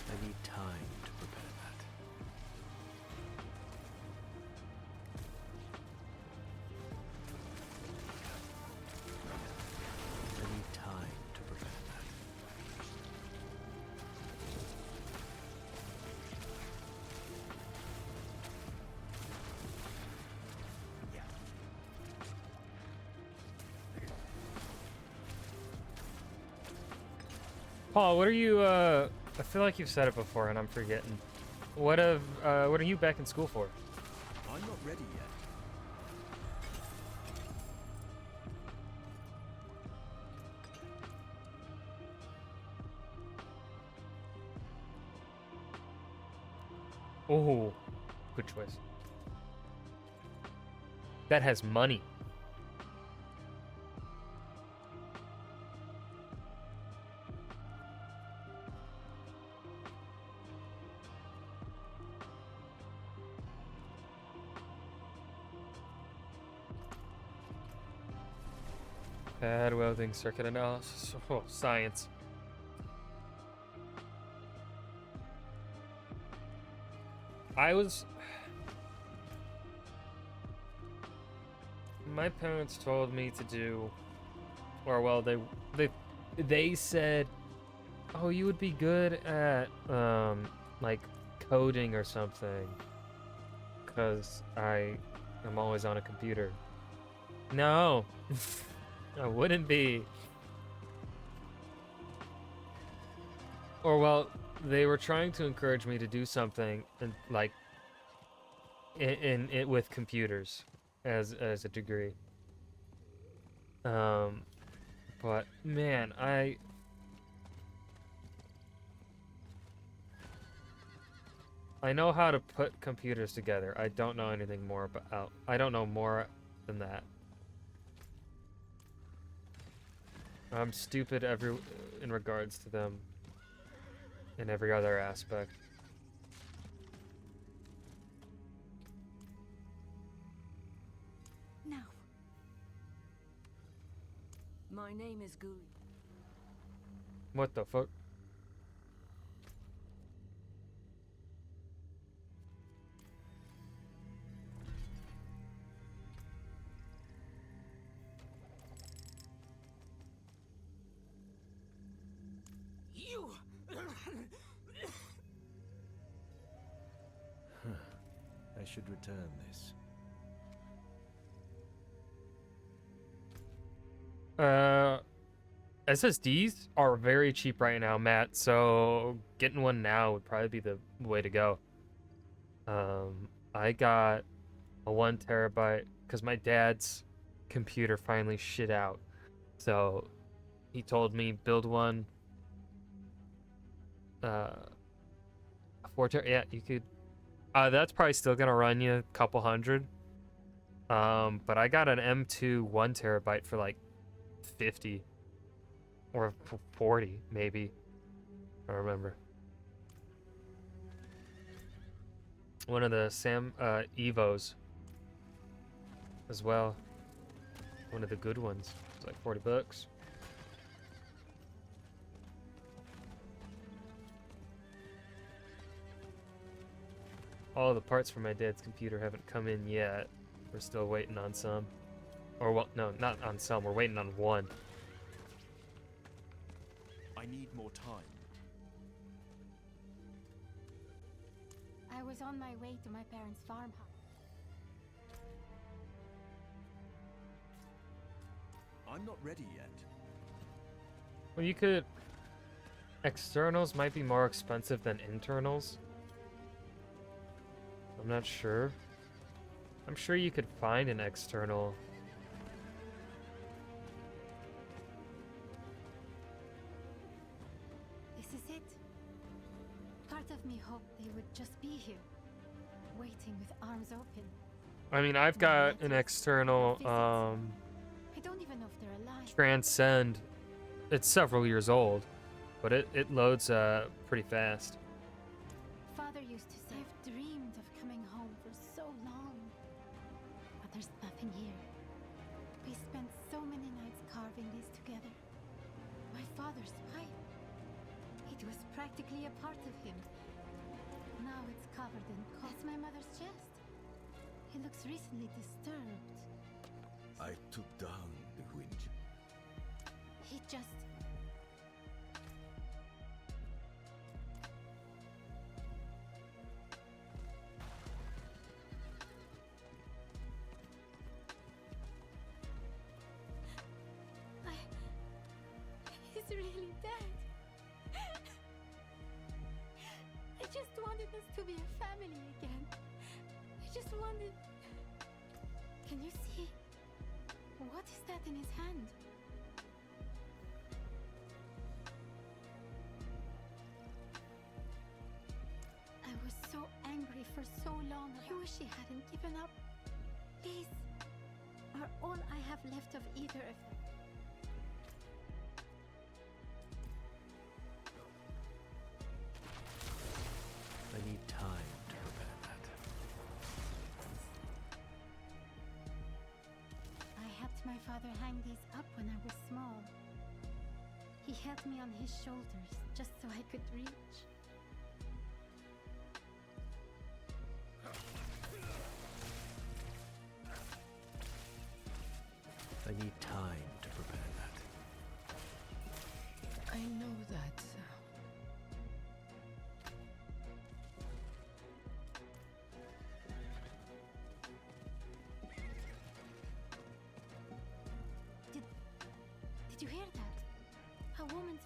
E: I need time to prepare that. I need time to prepare that.
A: Paul, what are you I feel like you've said it before and I'm forgetting. What are you back in school for?
F: I'm not ready yet.
A: Oh, good choice. That has money. Pad welding, circuit analysis. Oh, science. I was. My parents told me to do, or well, they said, oh, you would be good at like coding or something, because I am always on a computer. No, I wouldn't be. Or well, they were trying to encourage me to do something and like in it with computers as a degree. But man, I know how to put computers together. I don't know anything more about. I don't know more than that. I'm stupid in regards to them in every other aspect.
G: Now.
I: My name is Gul.
A: What the fuck?
I: You!
E: I should return this.
A: SSDs are very cheap right now, Matt, so getting one now would probably be the way to go. I got a 1 terabyte because my dad's computer finally shit out. So he told me build one. 4 yeah, you could. That's probably still gonna run you a couple hundred. But I got an M2 1 terabyte for like 50 or 40 maybe. I don't remember. One of the Evos as well. One of the good ones. It's like 40 bucks. All the parts for my dad's computer haven't come in yet. We're still waiting on some. Or, well, no, not on some. We're waiting on one.
E: I need more time.
G: I was on my way to my parents' farmhouse.
E: I'm not ready yet.
A: Well, you could... Externals might be more expensive than internals. I'm not sure. I'm sure you could find an external.
G: This is it. Part of me hoped they would just be here, waiting with arms open.
A: I mean, I've got an external,
G: I don't even know if they're alive.
A: Transcend. It's several years old, but it loads pretty fast.
G: Father used to say, I've dreamed of coming home for so long, but there's nothing here. We spent so many nights carving this together. My father's pipe. It was practically a part of him. Now it's covered in coal. That's my mother's chest. He looks recently disturbed.
E: I took down the winch.
G: He just... He's really dead. I just wanted us to be a family again. I just wanted... Can you see? What is that in his hand? I was so angry for so long. I wish he hadn't given up. These are all I have left of either of them.
E: I need time to prepare that.
G: I helped my father hang these up when I was small. He held me on his shoulders just so I could reach.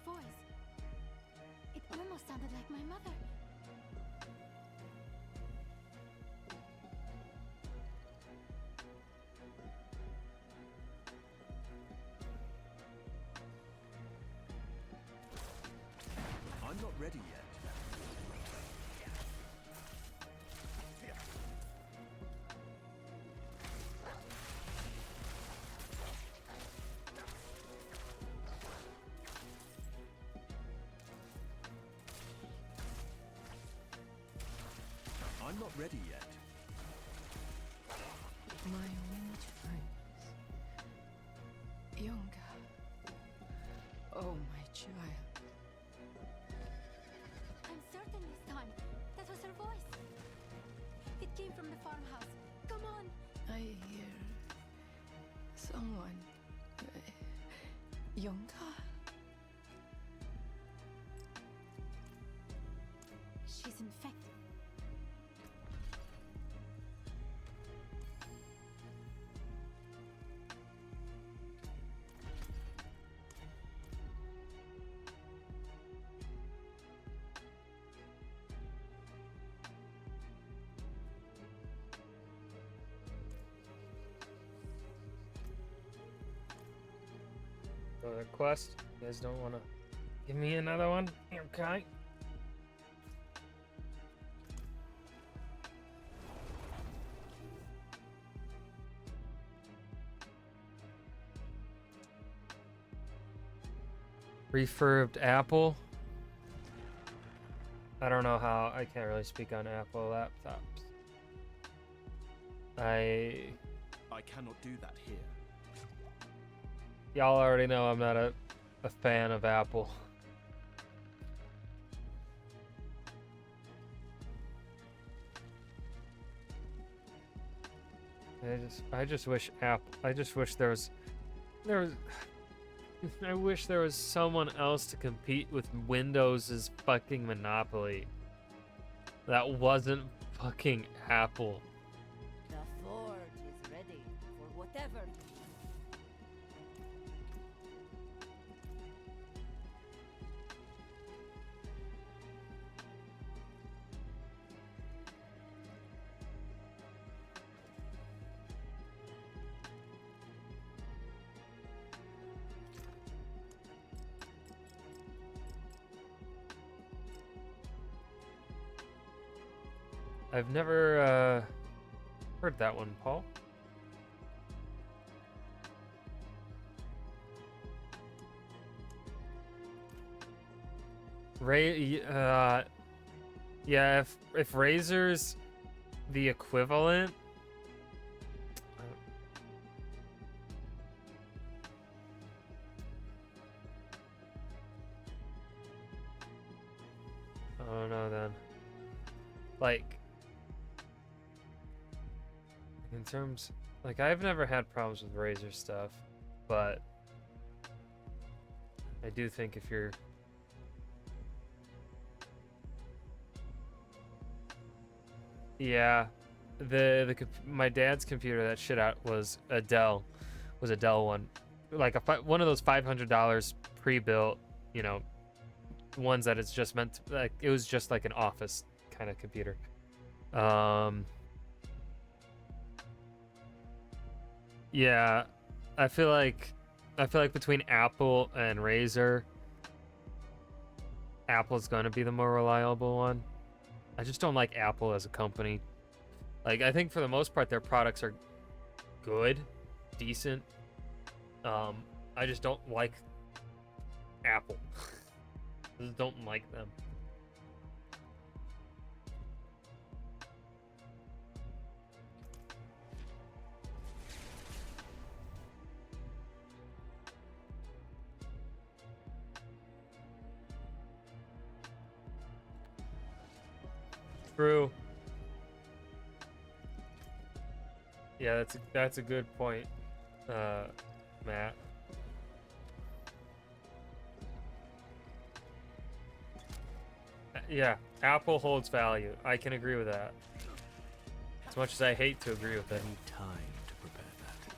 G: voice. It almost sounded like my mother.
E: I'm not ready yet. I'm not ready yet.
I: My wind chimes. Yonga. Oh, my child.
G: I'm certain this time. That was her voice. It came from the farmhouse. Come on.
I: I hear someone. Yonga?
G: She's infected.
A: Another quest? You guys don't want to give me another one? Okay. Refurbed Apple. I don't know how. I can't really speak on Apple laptops.
E: I cannot do that here.
A: Y'all already know I'm not a fan of Apple. I just wish there was I wish there was someone else to compete with Windows's fucking monopoly. That wasn't fucking Apple.
J: The forge is ready for whatever.
A: I've never heard that one, Paul. Yeah, if Razor's the equivalent, I don't know then. Like, in terms, like, I've never had problems with Razor stuff, but I do think if you're yeah, my dad's computer that shit out was a Dell one, like one of those $500 pre-built, you know, ones that it's just meant to, like, it was just like an office kind of computer. Yeah, I feel like between Apple and Razer, Apple's going to be the more reliable one. I just don't like Apple as a company. Like, I think for the most part their products are good, decent. I just don't like Apple. I just don't like them. True. Yeah, that's a good point, Matt. Yeah, Apple holds value. I can agree with that. As much as I hate to agree with it.
E: I need time to prepare that.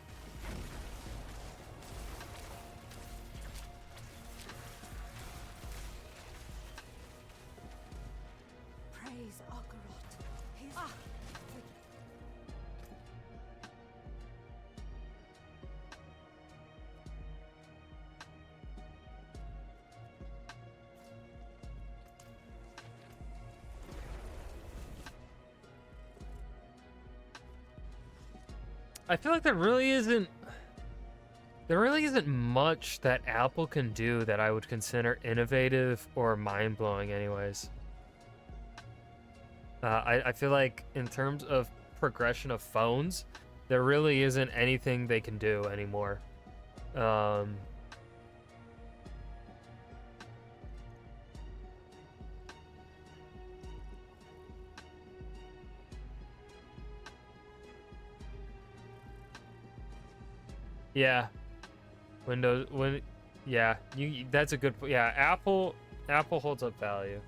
A: I feel like there really isn't much that Apple can do that I would consider innovative or mind-blowing anyways. I feel like in terms of progression of phones, there really isn't anything they can do anymore. Yeah. Yeah, that's a good, yeah, Apple holds up value.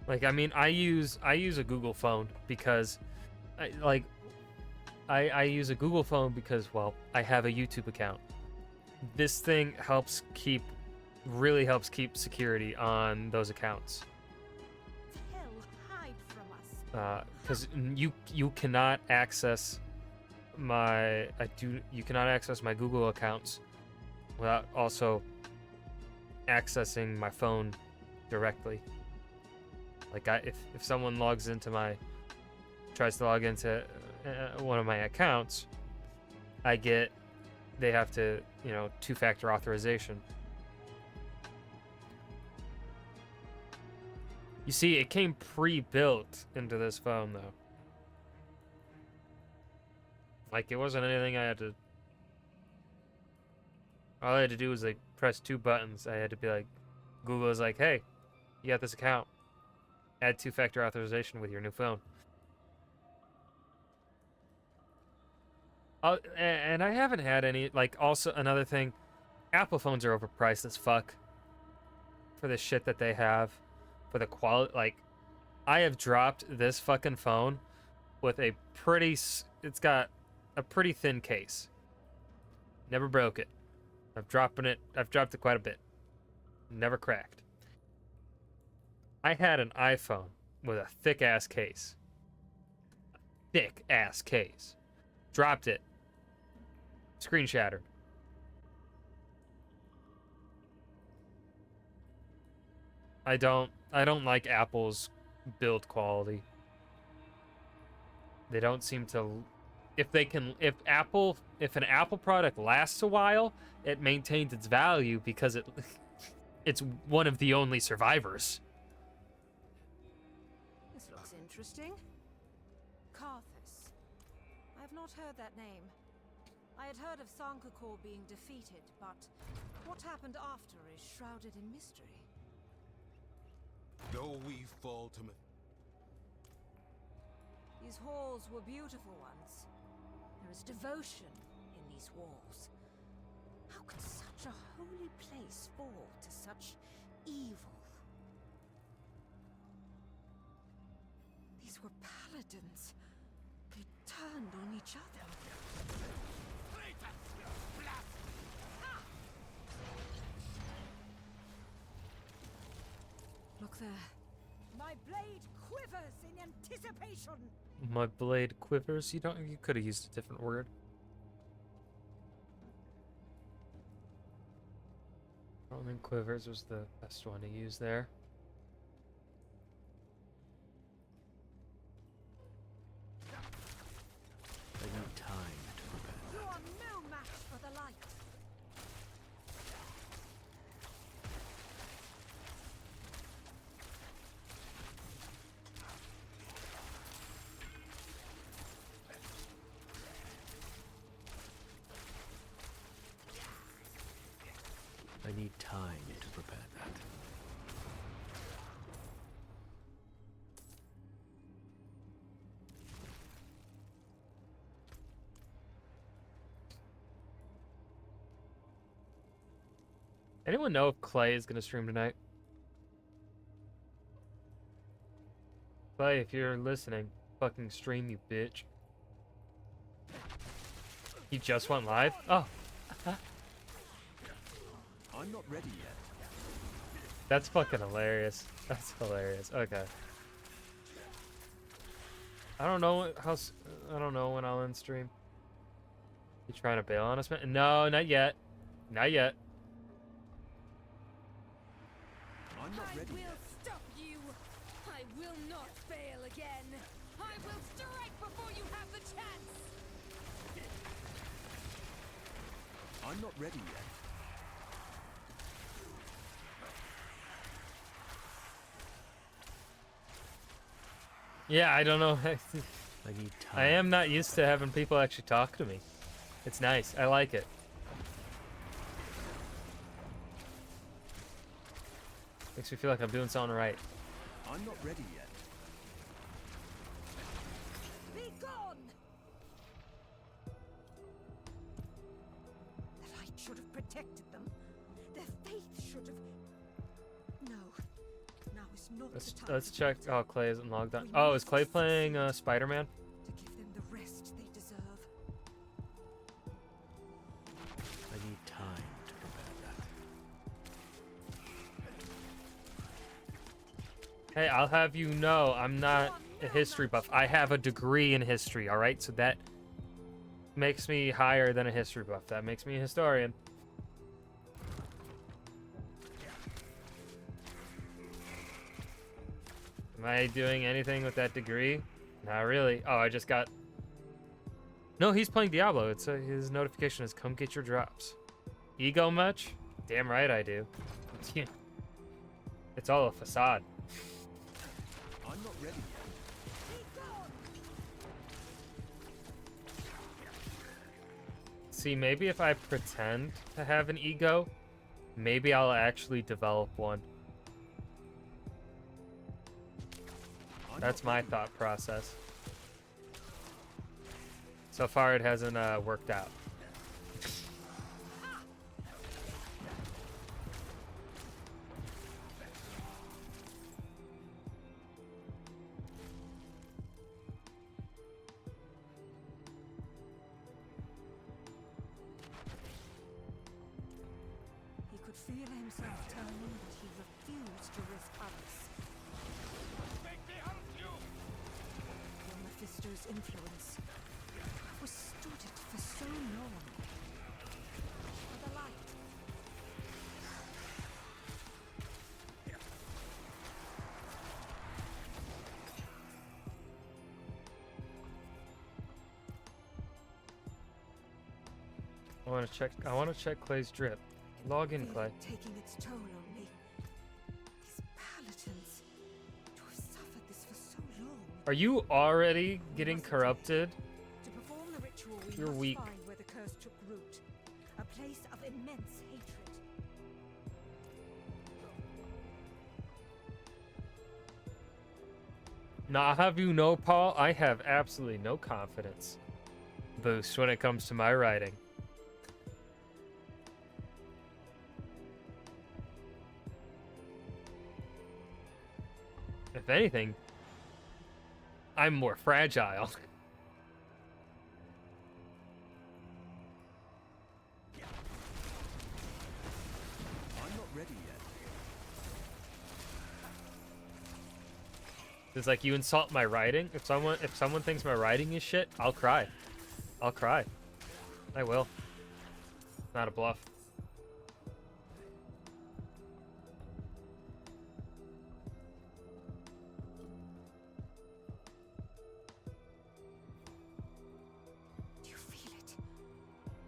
A: Like, I mean, I use a Google phone because I use a Google phone because, well, I have a YouTube account. This thing really helps keep security on those accounts. Because you cannot access you cannot access my Google accounts without also accessing my phone directly. Like, if someone tries to log into one of my accounts, they have to, two-factor authorization. You see, it came pre-built into this phone, though. Like, it wasn't anything I had to... All I had to do was, like, press 2 buttons. I had to be like... Google is like, hey, you got this account. Add two-factor authorization with your new phone. And I haven't had any... Like, also, another thing... Apple phones are overpriced as fuck. For the shit that they have. For the quality... Like, I have dropped this fucking phone with a pretty... It's got a pretty thin case. Never broke it. I've dropped it quite a bit. Never cracked. I had an iPhone with a thick-ass case. Thick-ass case. Dropped it. Screen shattered. I don't like Apple's build quality. They don't seem to... If an Apple product lasts a while, it maintains its value because it's one of the only survivors.
K: This looks interesting. Karthus. I have not heard that name. I had heard of Sankakor being defeated, but what happened after is shrouded in mystery.
D: Though we fall to...
K: These halls were beautiful once. There is devotion in these walls. How could such a holy place fall to such evil? These were paladins. They turned on each other. Look there. My blade quivers in anticipation.
A: My blade quivers? You could have used a different word. I don't think quivers was the best one to use there.
E: I need time to prepare.
K: You are no match for the light.
E: I need time to prepare that.
A: Anyone know if Clay is gonna stream tonight? Clay, if you're listening, fucking stream, you bitch. He just went live? Oh.
E: I'm not ready yet.
A: That's fucking hilarious. That's hilarious. Okay. I don't know when I'll end stream. You trying to bail on us, man? No, not yet. Not yet.
F: I'm not ready
J: I will
F: yet.
J: stop you. I will not fail again. I will strike before you have the chance.
F: I'm not ready yet.
A: Yeah, I don't know.
E: I need time.
A: I am not used to having people actually talk to me. It's nice. I like it. Makes me feel like I'm doing something right.
F: I'm not ready yet.
K: Be gone! The light should have protected them. Their faith should have. No. Now is not the time
A: Let's
K: to
A: check.
K: fight.
A: Oh, Clay isn't logged on. Oh, is Clay playing Spider-Man?
K: To give them the rest they deserve.
E: I need time to prepare that.
A: Hey, I'll have you know, I'm not a history buff. I have a degree in history, alright? So that makes me higher than a history buff. That makes me a historian. Am I doing anything with that degree? Not really. Oh, I just got... No, he's playing Diablo. It's his notification is come get your drops. Ego much? Damn right I do. It's all a facade.
F: I'm not ready yet.
A: See, maybe if I pretend to have an ego, maybe I'll actually develop one. That's my thought process. So far, it hasn't worked out.
K: He could feel himself turning, but he refused to risk others. Your Mephisto's influence. I withstood it for so long. For the light.
A: I want to check Clay's drip. Log in,
K: Feel
A: Clay.
K: it taking its toll on me. These paladins, to have suffered this for so long.
A: Are you already getting corrupted?
K: To perform the ritual, we
A: You're
K: must
A: weak.
K: find where the curse took root. A place of immense hatred.
A: Now, I'll have you know, Paul, I have absolutely no confidence boost when it comes to my writing. If anything, I'm more fragile.
F: I'm not ready yet.
A: It's like you insult my writing. If someone thinks my writing is shit, I'll cry. I'll cry. I will. Not a bluff.
K: Do you feel it?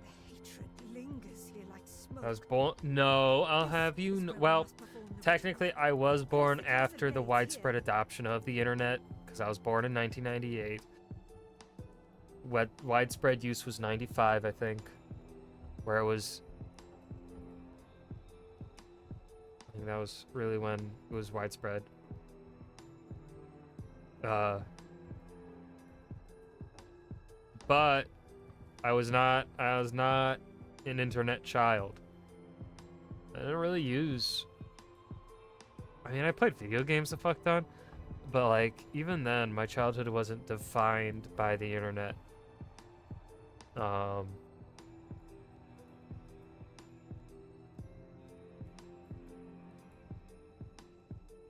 K: The hatred lingers here like smoke.
A: I was born. No, I'll have you. Well, technically, I was born after the widespread adoption of the internet because I was born in 1998. Widespread use was 95, I think, where it was. I think that was really when it was widespread. But I was not an internet child. I didn't really use. I mean, I played video games a fuck ton, but like even then, my childhood wasn't defined by the internet.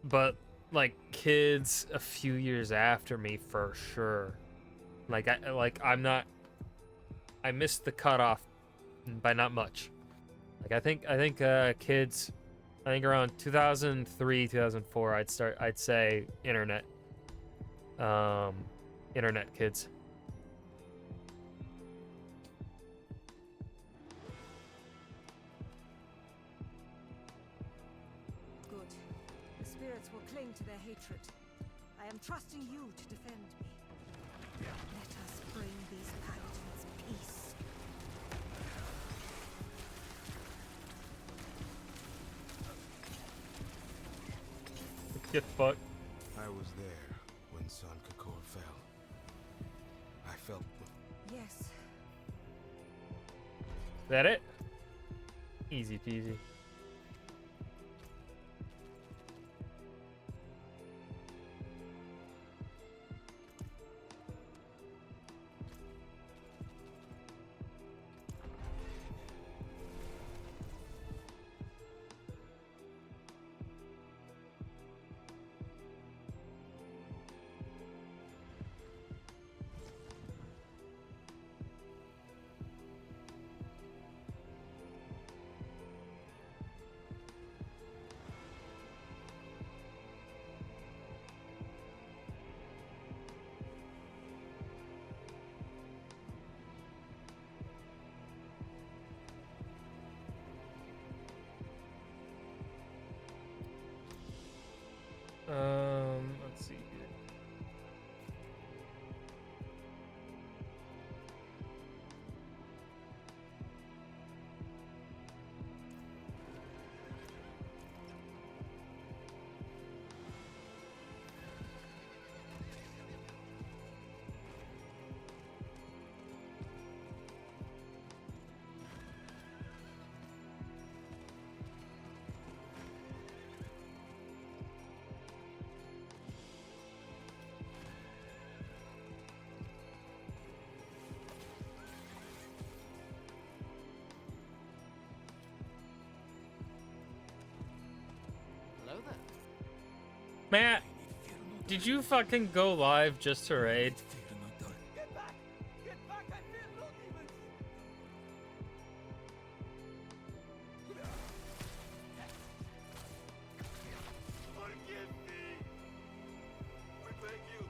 A: But like kids a few years after me for sure. I missed the cutoff by not much. Like I think kids, I think around 2003, 2004, I'd say internet kids.
K: Good. The spirits will cling to their hatred. I am trusting you to defend me. Let us bring these paladins peace.
A: Get fucked.
D: I was there when San Kakor fell. I felt the...
K: Yes.
A: That it? Easy peasy. Let's see here.
E: Hello there.
A: Matt, did you fucking go live just to raid?
F: Get back! Get back! I fear no demons! Forgive me! We beg you!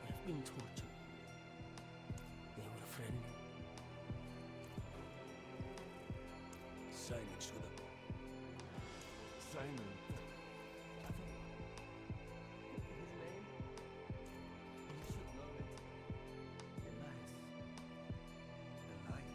B: I've been tortured. They were friendly.
F: Simon should have. Simon.
B: His name? You should know it. Elias.
F: Elias.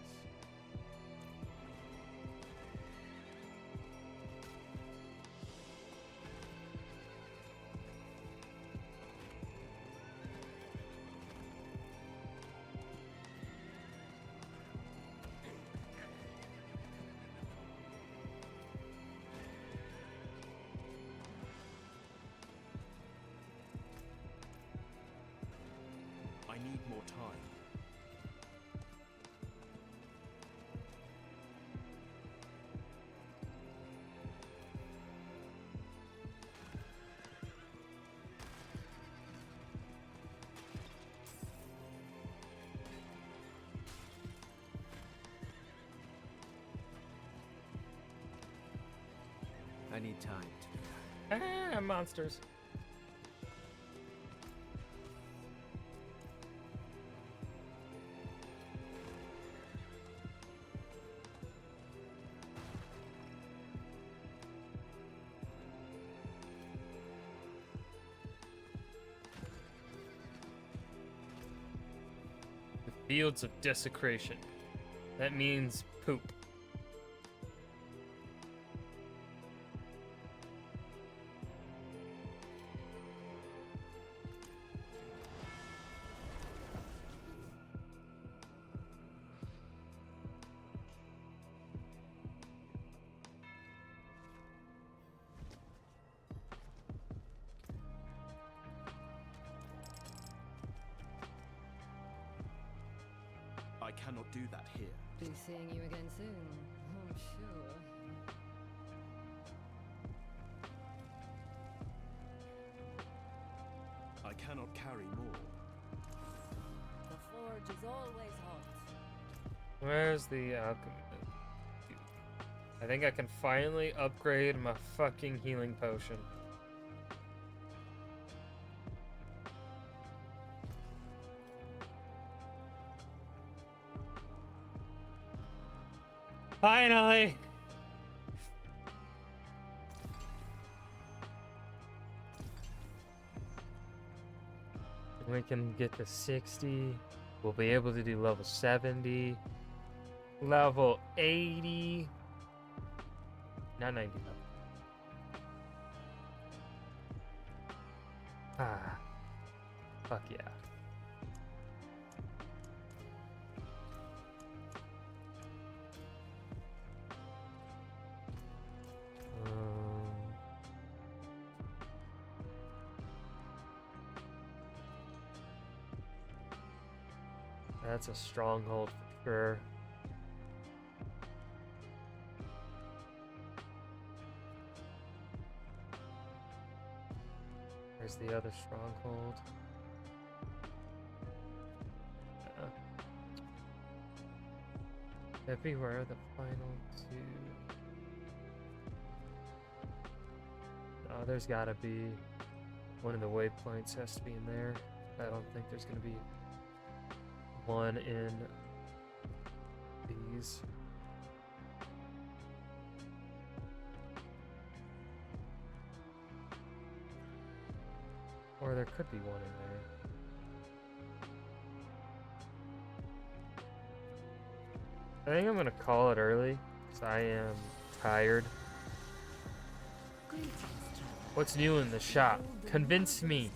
E: I need more time. I need time to do that.
A: Ah, monsters. The fields of desecration. That means poop.
E: I cannot do that here.
J: Be seeing you again soon, I'm sure.
E: I cannot carry more.
J: forge is always hot.
A: Where's the alchemy? I think I can finally upgrade my fucking healing potion. Finally! We can get to 60. We'll be able to do level 70. Level 80. Not 90 level. Ah. Fuck yeah. That's a stronghold for sure. Where's the other stronghold? Everywhere the final two. Oh, there's gotta be one of the waypoints has to be in there. I don't think there's gonna be one in these. Or there could be one in there. I think I'm gonna call it early because I am tired. What's new in the shop? Convince me.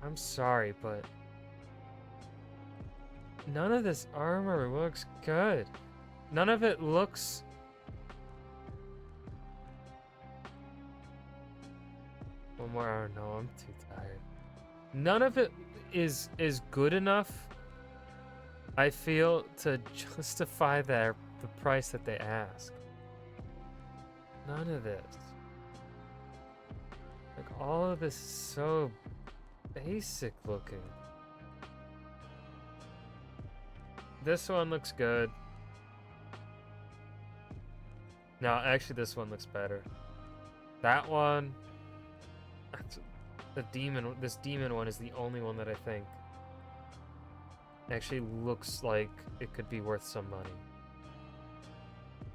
A: I'm sorry, but none of this armor looks good. None of it looks... One more hour. No, I'm too tired. None of it is good enough, I feel, to justify the price that they ask. None of this. Like, all of this is so basic looking. This one looks good. No, actually this one looks better. That one, this demon one is the only one that I think actually looks like it could be worth some money.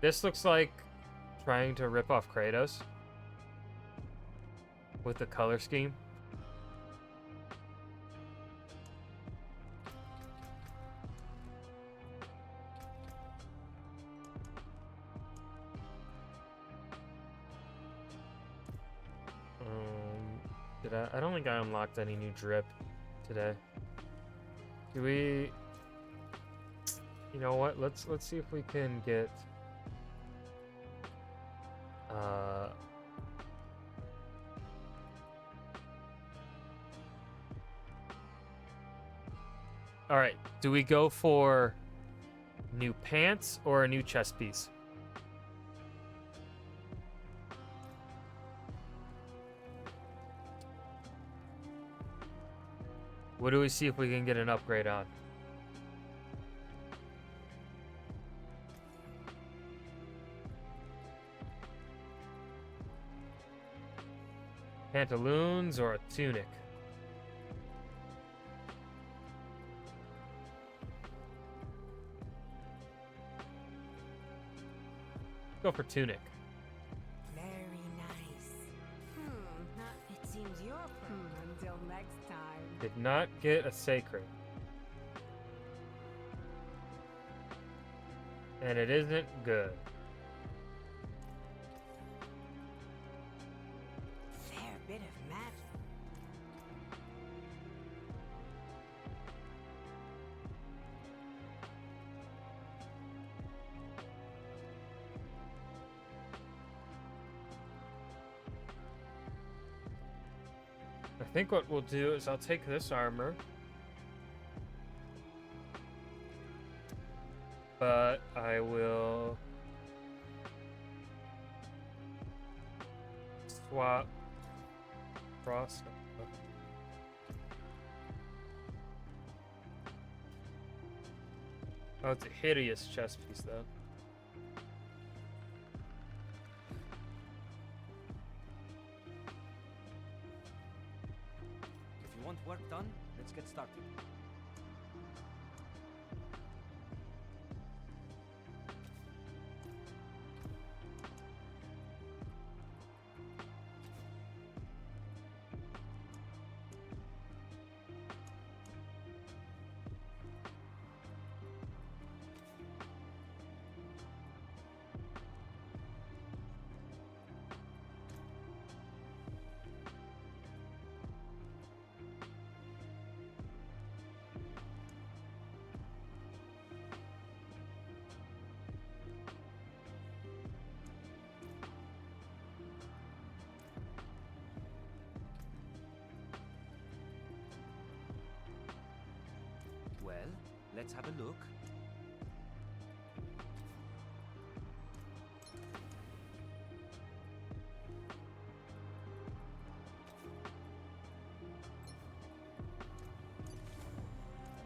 A: This looks like trying to rip off Kratos with the color scheme. I don't think I unlocked any new drip today. Do we... You know what? Let's see if we can get... Alright, do we go for new pants or a new chest piece? What do we see if we can get an upgrade on? Pantaloons or a tunic? Go for tunic.
K: Very nice. It seems you're until next time.
A: Did not get a sacred. And it isn't good.
K: Fair bit of magic.
A: I think what we'll do is I'll take this armor. But I will swap Frost. Oh, it's a hideous chess piece, though.
B: If you want work done, let's get started. Well, let's have a look.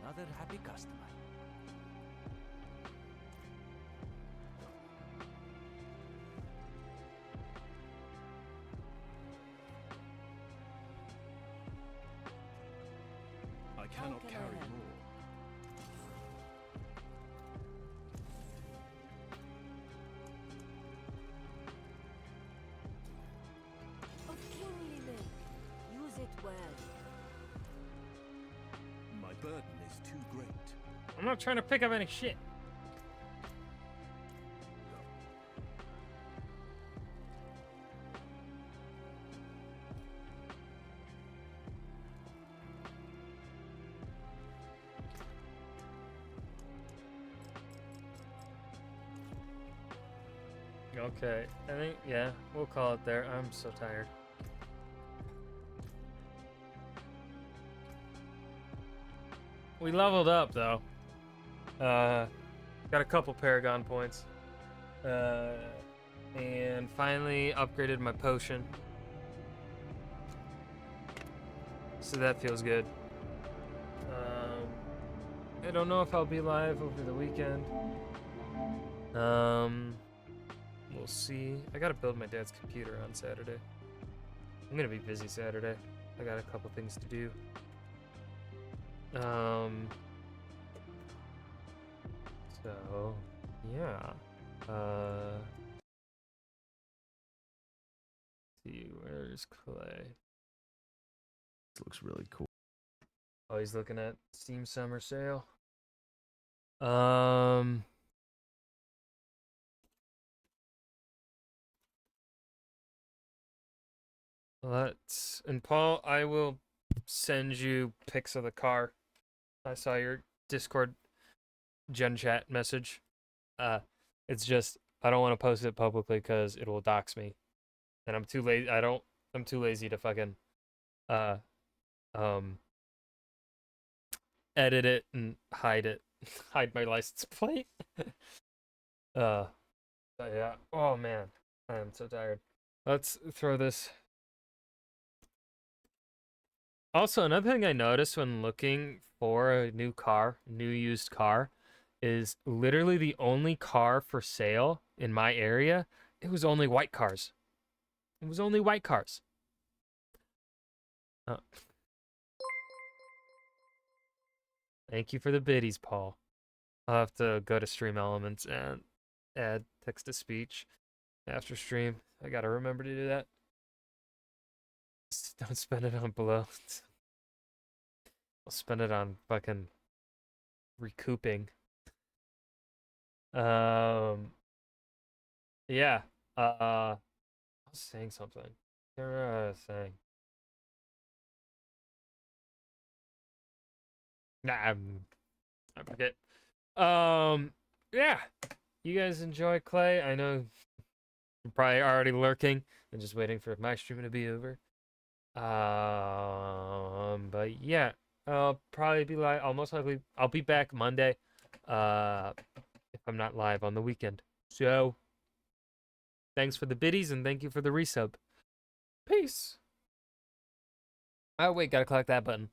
B: Another happy customer.
E: I cannot
J: can I
E: carry
J: help?
E: more.
J: Of kingly milk. Use it well.
E: My burden is too great.
A: I'm not trying to pick up any shit. Okay, I think, yeah, we'll call it there. I'm so tired. We leveled up, though. Got a couple Paragon points. And finally upgraded my potion. So that feels good. I don't know if I'll be live over the weekend. We'll see. I gotta build my dad's computer on Saturday. I'm gonna be busy Saturday. I got a couple things to do. So, yeah. See, where's Clay?
H: This looks really cool.
A: Oh, he's looking at Steam Summer Sale. And Paul, I will send you pics of the car. I saw your Discord Gen Chat message. It's just I don't want to post it publicly because it will dox me, and I'm too lazy. I'm too lazy to fucking edit it and hide it, hide my license plate. But yeah. Oh man, I am so tired. Let's throw this. Also, another thing I noticed when looking for a new used car, is literally the only car for sale in my area. It was only white cars. It was only white cars. Oh. Thank you for the biddies, Paul. I'll have to go to Stream Elements and add text to speech after stream. I gotta remember to do that. Don't spend it on below. I'll spend it on fucking recouping. Yeah. I was saying something. I can't remember what I was saying. Nah, I forget. Yeah. You guys enjoy Clay? I know you're probably already lurking and just waiting for my stream to be over. But yeah, I'll probably be live. Most likely, I'll be back Monday. If I'm not live on the weekend. So, thanks for the biddies and thank you for the resub. Peace. Oh wait, gotta click that button.